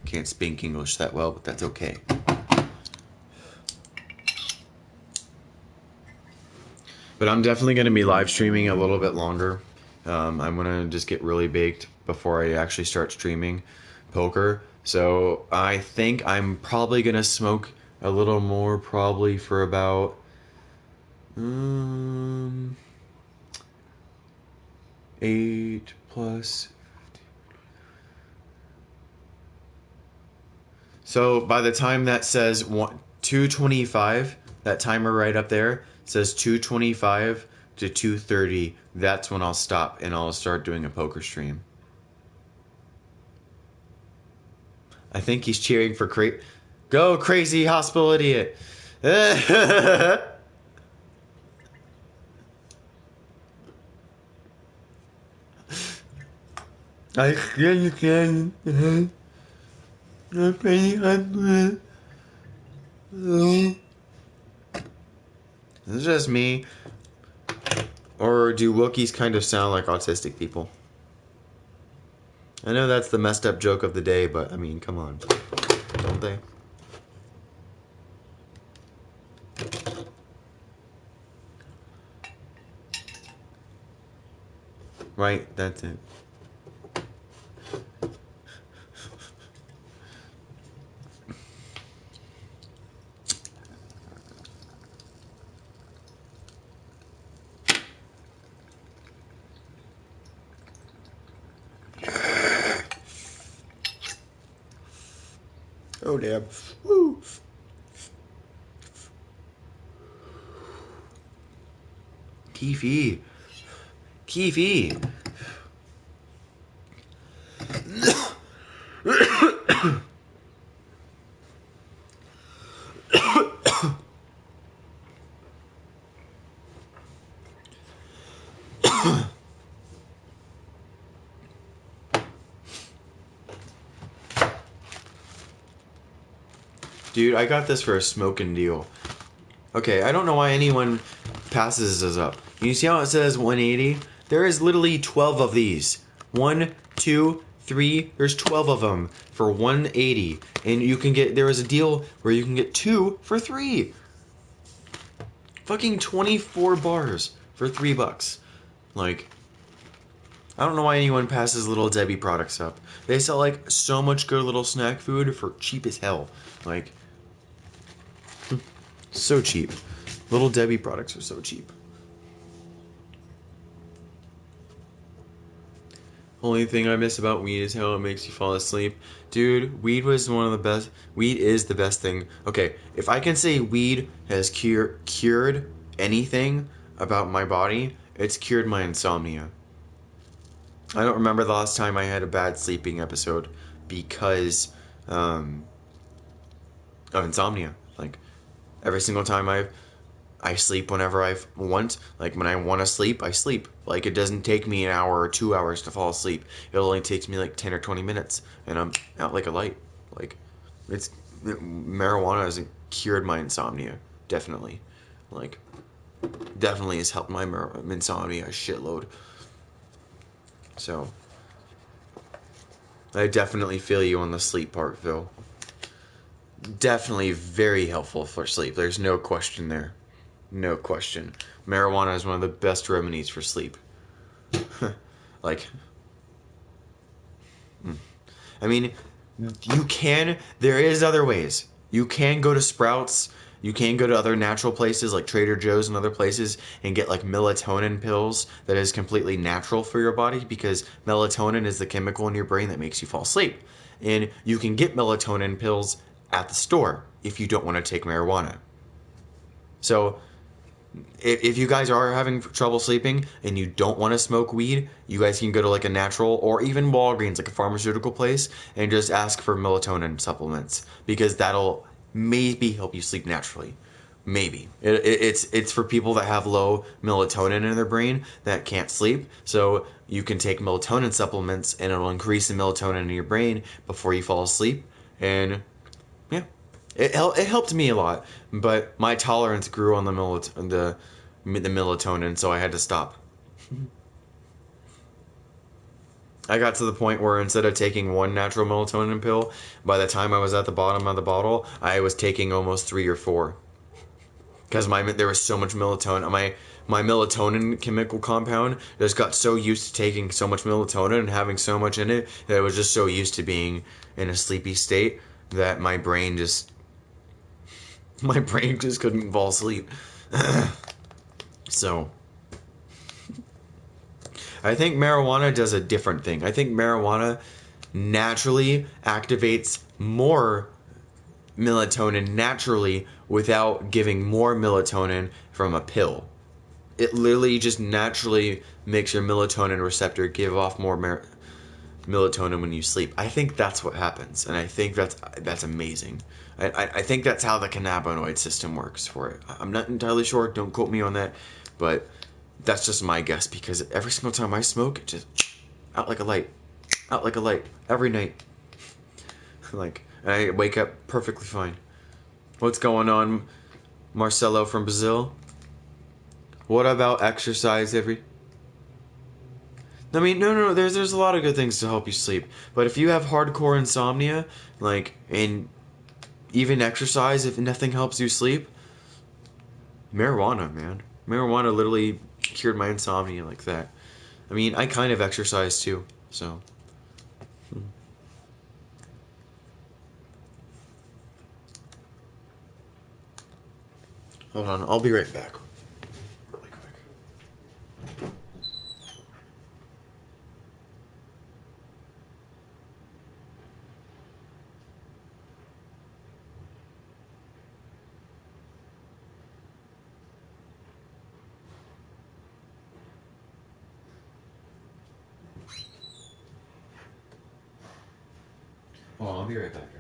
Can't speak English that well, but that's okay. But I'm definitely going to be live streaming a little bit longer. I'm going to just get really baked before I actually start streaming poker. So I think I'm probably going to smoke a little more, probably for about 8 plus. So by the time that says 225, that timer right up there says 225 to 2:30, that's when I'll stop and I'll start doing a poker stream. I think he's cheering for Go crazy hospital idiot. I can. This is just me Or do Wookiees kind of sound like autistic people? I know that's the messed up joke of the day, but I mean, come on. Don't they? Right, that's it. Oh, damn. Woo. Keefy. Keefy. Dude, I got this for a smoking deal. Okay, I don't know why anyone passes this up. You see how it says 180? There is literally 12 of these. 1, 2, 3, there's 12 of them for 180. And you can get, there is a deal where you can get 2 for 3. Fucking 24 bars for $3. Like, I don't know why anyone passes Little Debbie products up. They sell like so much good little snack food for cheap as hell. Like, so cheap. Little Debbie products are so cheap. Only thing I miss about weed is how it makes you fall asleep. Dude, weed was one of the best. Weed is the best thing. Okay, if I can say weed has cured anything about my body, it's cured my insomnia. I don't remember the last time I had a bad sleeping episode because of insomnia. Like, every single time I sleep whenever I want. Like, when I want to sleep, I sleep. Like, it doesn't take me an hour or 2 hours to fall asleep. It only takes me like 10 or 20 minutes, and I'm out like a light. Like, marijuana has cured my insomnia, definitely. Like, definitely has helped my insomnia a shitload. So, I definitely feel you on the sleep part, Phil. Definitely very helpful for sleep. There's no question there. No question. Marijuana is one of the best remedies for sleep. Like, I mean, there is other ways. You can go to Sprouts, you can go to other natural places like Trader Joe's and other places and get like melatonin pills that is completely natural for your body, because melatonin is the chemical in your brain that makes you fall asleep. And you can get melatonin pills at the store if you don't want to take marijuana. So, if you guys are having trouble sleeping and you don't want to smoke weed, you guys can go to like a natural or even Walgreens, like a pharmaceutical place, and just ask for melatonin supplements, because that'll maybe help you sleep naturally. Maybe. It's for people that have low melatonin in their brain that can't sleep. So you can take melatonin supplements and it'll increase the melatonin in your brain before you fall asleep. And yeah. It helped me a lot, but my tolerance grew on the melatonin, so I had to stop. I got to the point where instead of taking one natural melatonin pill, by the time I was at the bottom of the bottle, I was taking almost 3 or 4. Because there was so much melatonin. My melatonin chemical compound just got so used to taking so much melatonin and having so much in it that it was just so used to being in a sleepy state that my brain just couldn't fall asleep. So, I think marijuana does a different thing. I think marijuana naturally activates more melatonin naturally without giving more melatonin from a pill. It literally just naturally makes your melatonin receptor give off more melatonin when you sleep. I think that's what happens, and I think that's amazing. I think that's how the cannabinoid system works for it. I'm not entirely sure, don't quote me on that, but that's just my guess, because every single time I smoke, it just out like a light, every night. Like, I wake up perfectly fine. What's going on, Marcelo from Brazil? What about exercise every? I mean, no. There's a lot of good things to help you sleep, but if you have hardcore insomnia, like, and even exercise, if nothing helps you sleep, marijuana, man, marijuana literally cured my insomnia like that. I mean, I kind of exercise too, so. Hold on, I'll be right back. Really quick. Hold on, I'll be right back, guys.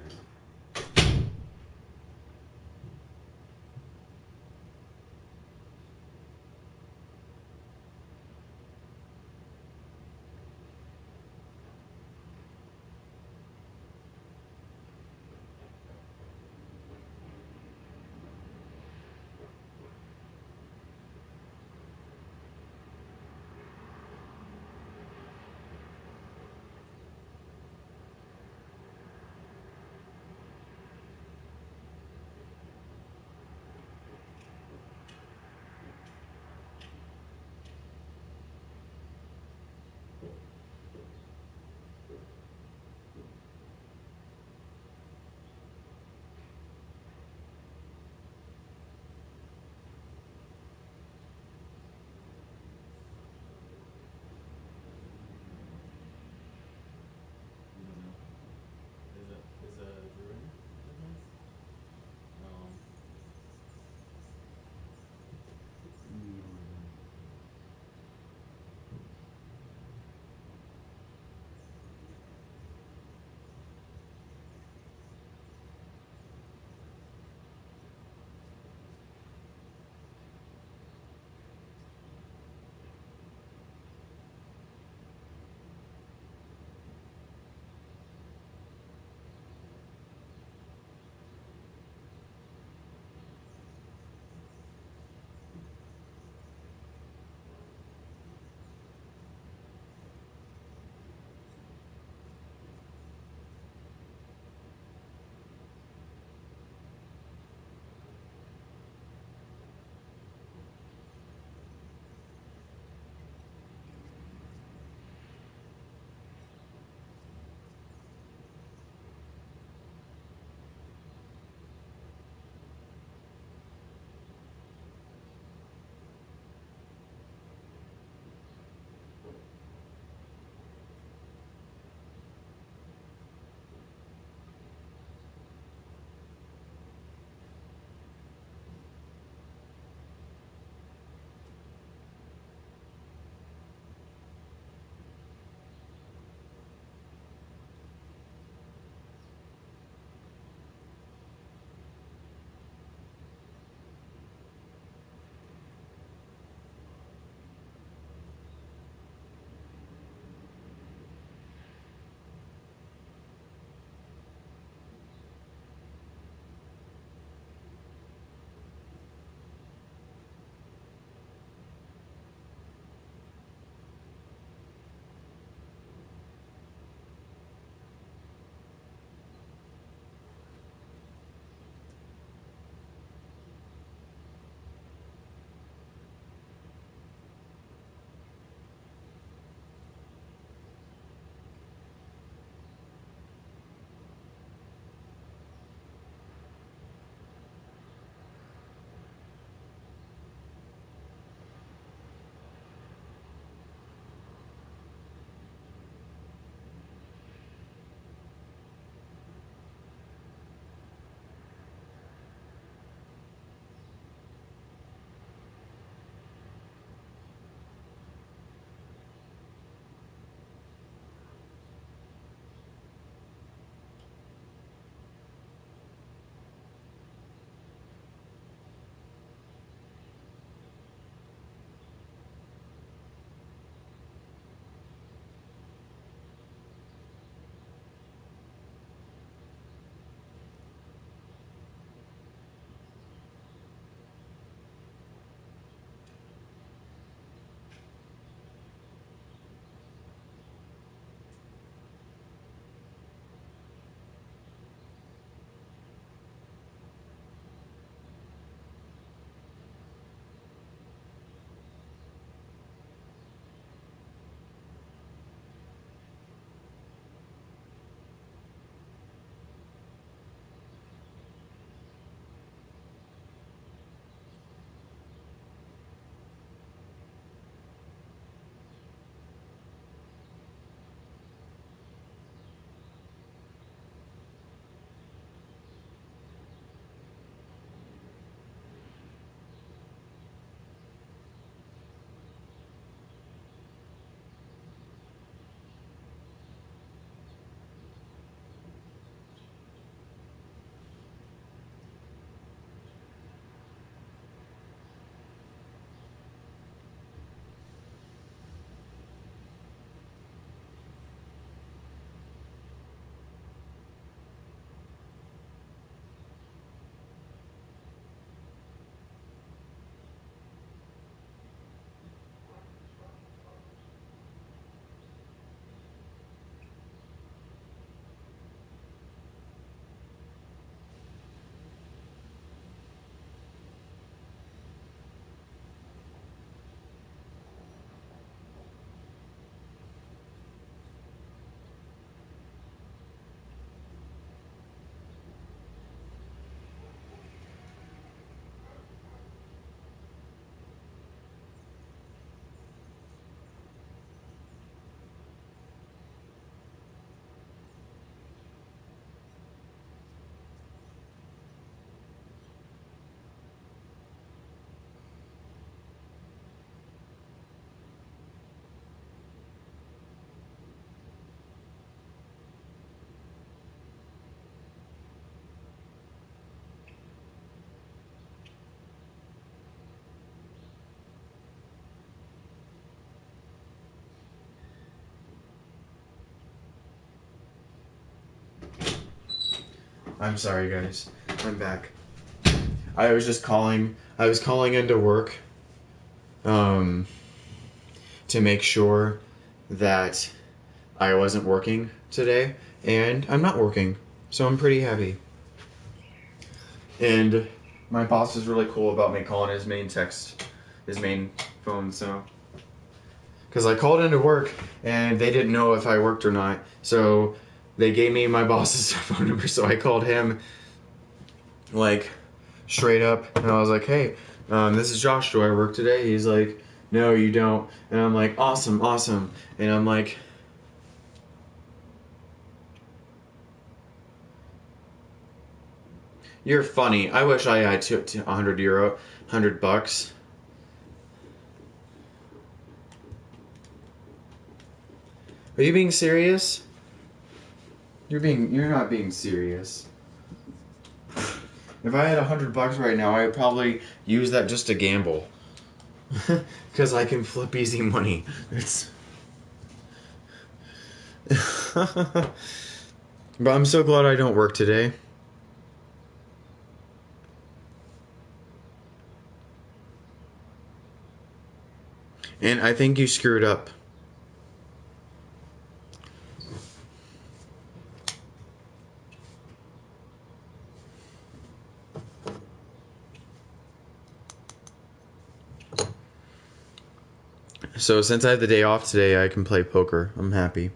I'm sorry, guys. I'm back. I was calling into work, to make sure that I wasn't working today, and I'm not working, so I'm pretty happy. And my boss is really cool about me calling his main phone, so. Because I called into work, and they didn't know if I worked or not, so they gave me my boss's phone number, so I called him, like, straight up, and I was like, hey, this is Josh, do I work today? He's like, no, you don't. And I'm like, awesome. And I'm like, you're funny. I wish I had $100. Are you being serious? You're not being serious. If I had $100 right now, I would probably use that just to gamble. Because I can flip easy money. But I'm so glad I don't work today. And I think you screwed up. So since I have the day off today, I can play poker. I'm happy.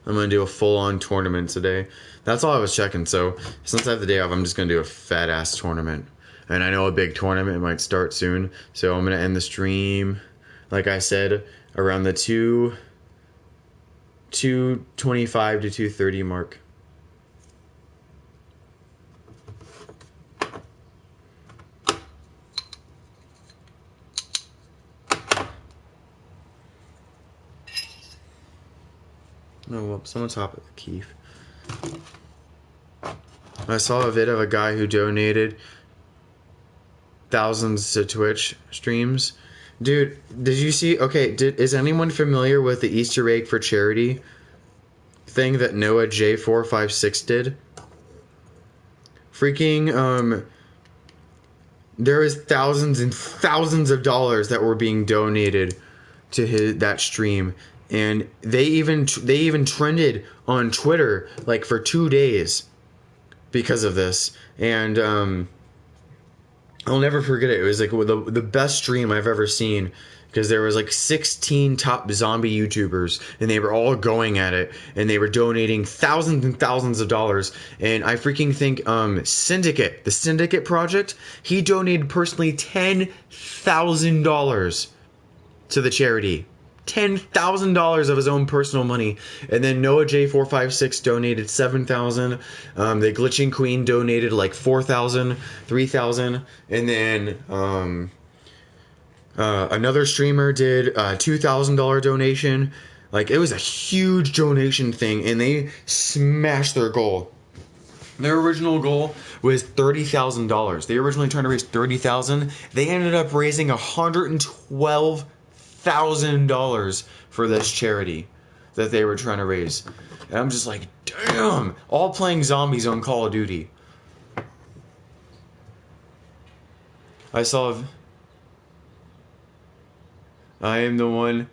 I'm going to do a full-on tournament today. That's all I was checking. So since I have the day off, I'm just going to do a fat-ass tournament. And I know a big tournament might start soon. So I'm going to end the stream, like I said, around the 2:25 to 2:30 mark. Oh, well, someone's hopping the Keith. I saw a vid of a guy who donated thousands to Twitch streams. Dude, did you see? Okay, is anyone familiar with the Easter egg for charity thing that Noah J456 did? Freaking, there was thousands and thousands of dollars that were being donated to that stream. And they even trended on Twitter like for 2 days because of this. And I'll never forget it. It was like the best stream I've ever seen, because there was like 16 top zombie YouTubers, and they were all going at it, and they were donating thousands and thousands of dollars. And I freaking think Syndicate, the Syndicate Project, he donated personally $10,000 to the charity. $10,000 of his own personal money. And then Noah J456 donated $7,000. The Glitching Queen donated like $4,000, $3,000. And then another streamer did a $2,000 donation. Like, it was a huge donation thing, and they smashed their goal. Their original goal was $30,000. They were originally trying to raise $30,000. They ended up raising $112,000 for this charity that they were trying to raise. And I'm just like, damn! All playing zombies on Call of Duty. I am the one.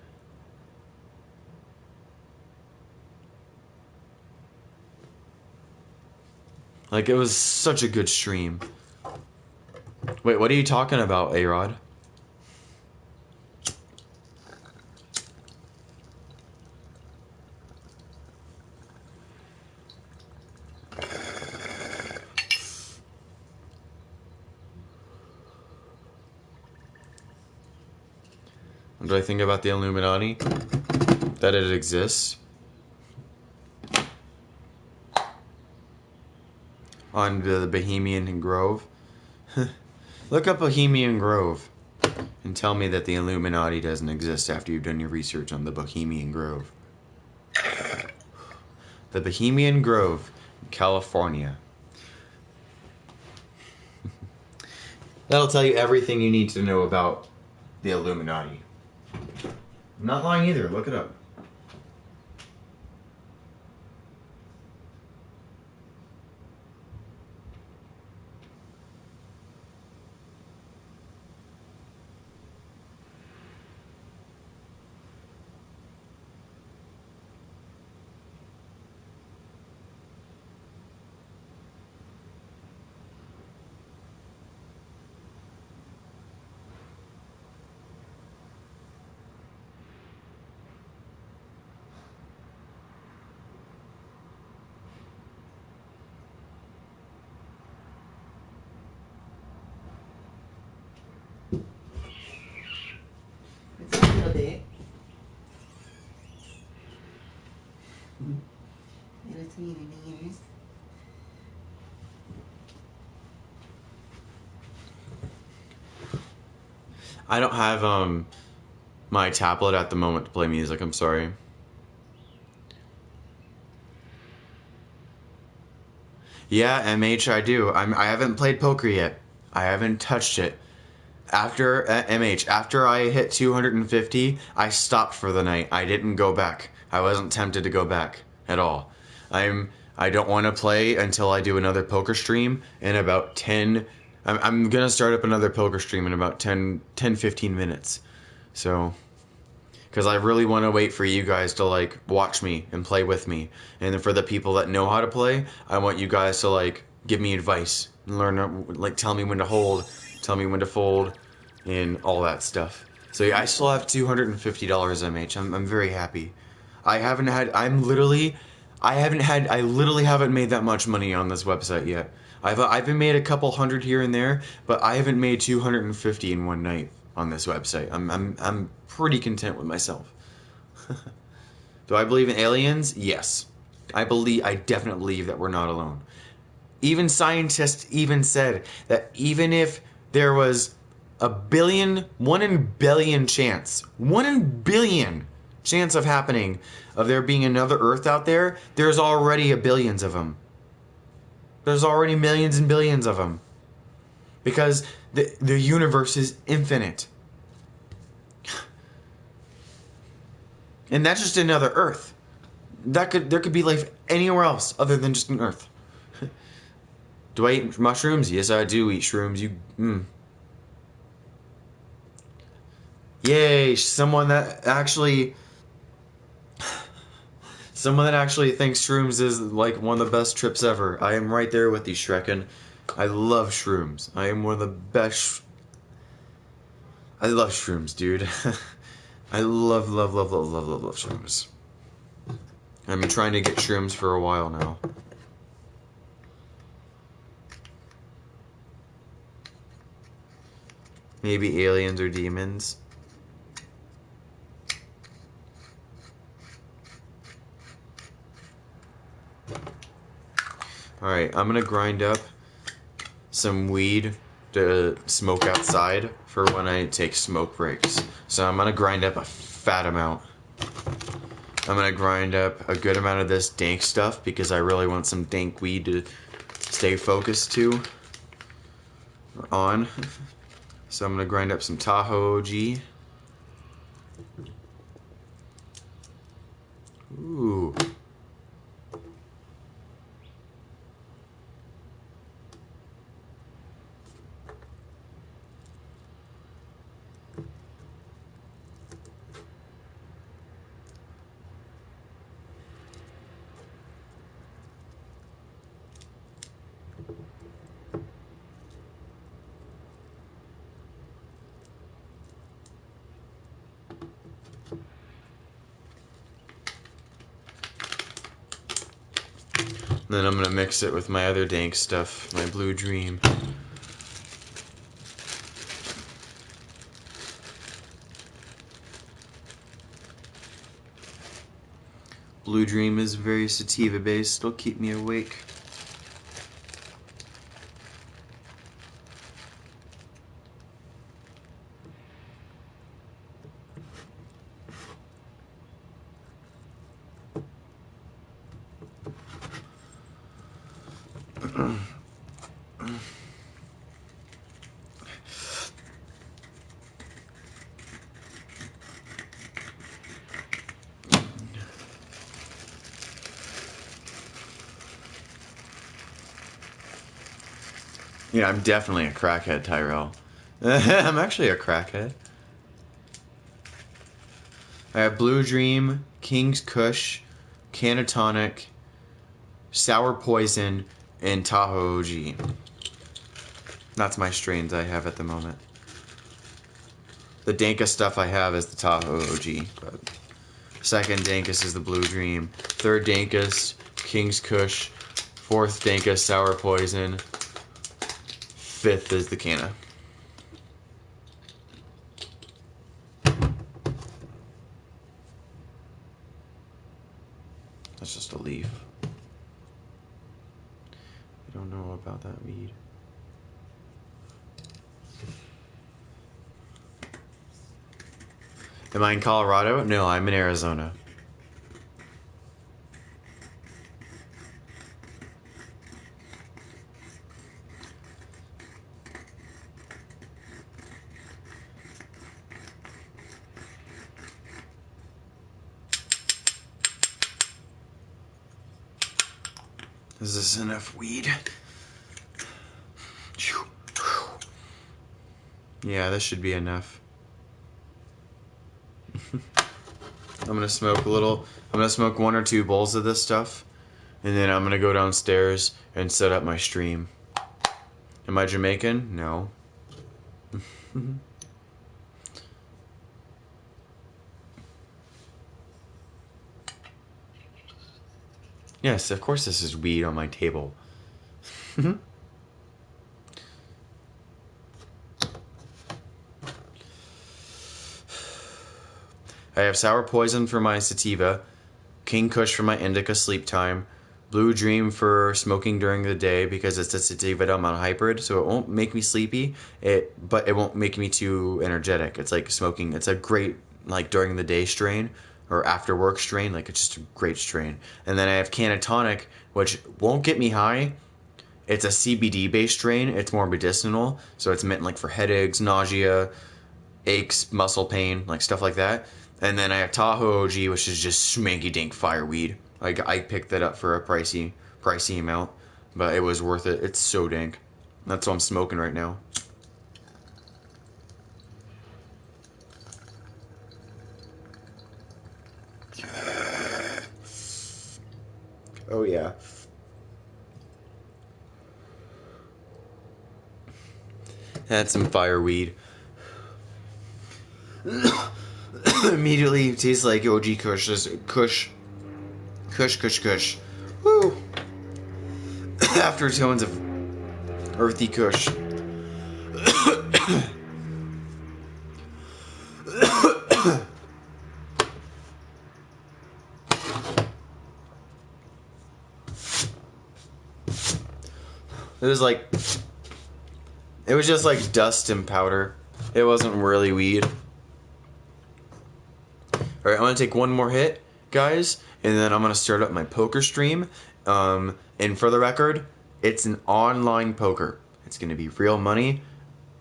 Like, it was such a good stream. Wait, what are you talking about, A-Rod? What do I think about the Illuminati? That it exists. On the Bohemian Grove. Look up Bohemian Grove and tell me that the Illuminati doesn't exist after you've done your research on the Bohemian Grove. The Bohemian Grove, California. That'll tell you everything you need to know about the Illuminati. I'm not lying either. Look it up. It's a little bit. Little teeny ears. I don't have my tablet at the moment to play music. I'm sorry. Yeah, MH, I do. I haven't played poker yet. I haven't touched it. After MH, after I hit 250, I stopped for the night. I didn't go back. I wasn't tempted to go back at all. I don't want to play until I do another poker stream in about 10. I'm gonna start up another poker stream in about 15 minutes. So, because I really want to wait for you guys to like watch me and play with me, and then for the people that know how to play, I want you guys to like give me advice, learn, like tell me when to hold, tell me when to fold, and all that stuff. So yeah, I still have $250 MH. I'm very happy. I haven't had. I literally haven't made that much money on this website yet. I've made a couple hundred here and there, but I haven't made 250 in one night on this website. I'm pretty content with myself. Do I believe in aliens? Yes. I definitely believe that we're not alone. Even scientists even said that even if there was one in billion chance of happening of there being another Earth out there, there's already billions of them. There's already millions and billions of them. Because the universe is infinite. And that's just another Earth. There could be life anywhere else other than just an Earth. Do I eat mushrooms? Yes, I do eat shrooms. Yay, someone that actually thinks shrooms is like one of the best trips ever. I am right there with you, Shrekken. I love shrooms. I am one of the best. I love shrooms, dude. I love shrooms. I've been trying to get shrooms for a while now. Maybe aliens or demons. Alright, I'm gonna grind up some weed to smoke outside for when I take smoke breaks. So I'm gonna grind up a fat amount. I'm gonna grind up a good amount of this dank stuff because I really want some dank weed to stay focused on. So I'm gonna grind up some Tahoe OG. Ooh. Then I'm gonna mix it with my other dank stuff, my Blue Dream. Blue Dream is very sativa based, it'll keep me awake. Yeah, I'm definitely a crackhead, Tyrell. I'm actually a crackhead. I have Blue Dream, King's Kush, Canatonic, Sour Poison, and Tahoe OG. That's my strains I have at the moment. The dankest stuff I have is the Tahoe OG. But second dankest is the Blue Dream. Third dankest, King's Kush. Fourth dankest, Sour Poison. Fifth is the Canna. That's just a leaf. I don't know about that weed. Am I in Colorado? No, I'm in Arizona. Is this enough weed? Yeah, this should be enough. I'm gonna smoke a little. I'm gonna smoke 1 or 2 bowls of this stuff, and then I'm gonna go downstairs and set up my stream. Am I Jamaican? No. Yes, of course this is weed on my table. I have Sour Poison for my sativa, King Kush for my indica sleep time, Blue Dream for smoking during the day because it's a sativa dumb on hybrid, so it won't make me sleepy, but it won't make me too energetic. It's like smoking. It's a great like during the day strain or after work strain. Like it's just a great strain. And then I have Canatonic, which won't get me high. It's a CBD based strain. It's more medicinal, so it's meant like for headaches, nausea, aches, muscle pain, like stuff like that. And then I have Tahoe OG, which is just smanky dink fireweed. Like I picked that up for a pricey amount, but it was worth it. It's so dank. That's what I'm smoking right now. Oh yeah. Had some fireweed. Immediately tastes like OG Kush. Just Kush. Kush. Woo! After tones of earthy Kush. It was just like dust and powder. It wasn't really weed. Alright, I'm gonna take one more hit, guys, and then I'm gonna start up my poker stream. And for the record, it's an online poker. It's gonna be real money.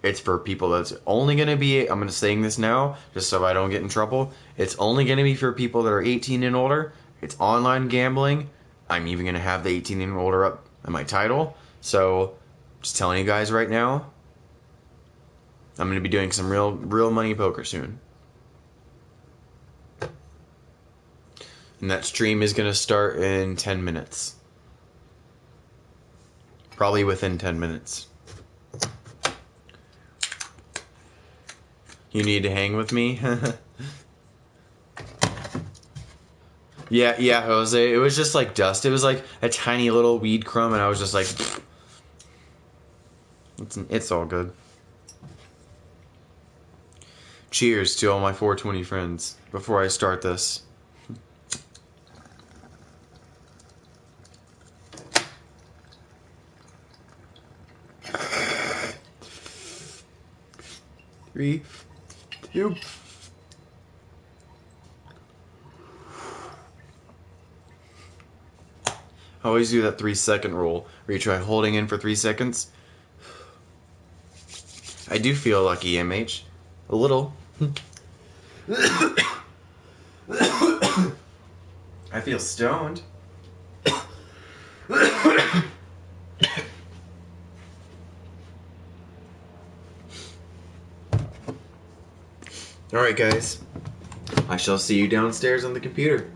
It's for people that's only gonna be, I'm gonna saying this now, just so I don't get in trouble. It's only gonna be for people that are 18 and older. It's online gambling. I'm even gonna have the 18 and older up in my title. So, just telling you guys right now, I'm gonna be doing some real money poker soon. And that stream is going to start in 10 minutes. Probably within 10 minutes. You need to hang with me? Yeah, Jose. It was just like dust. It was like a tiny little weed crumb, and I was just like... It's all good. Cheers to all my 420 friends before I start this. Three, two. I always do that 3-second rule where you try holding in for 3 seconds. I do feel lucky, MH. A little. I feel stoned. Alright, guys. I shall see you downstairs on the computer.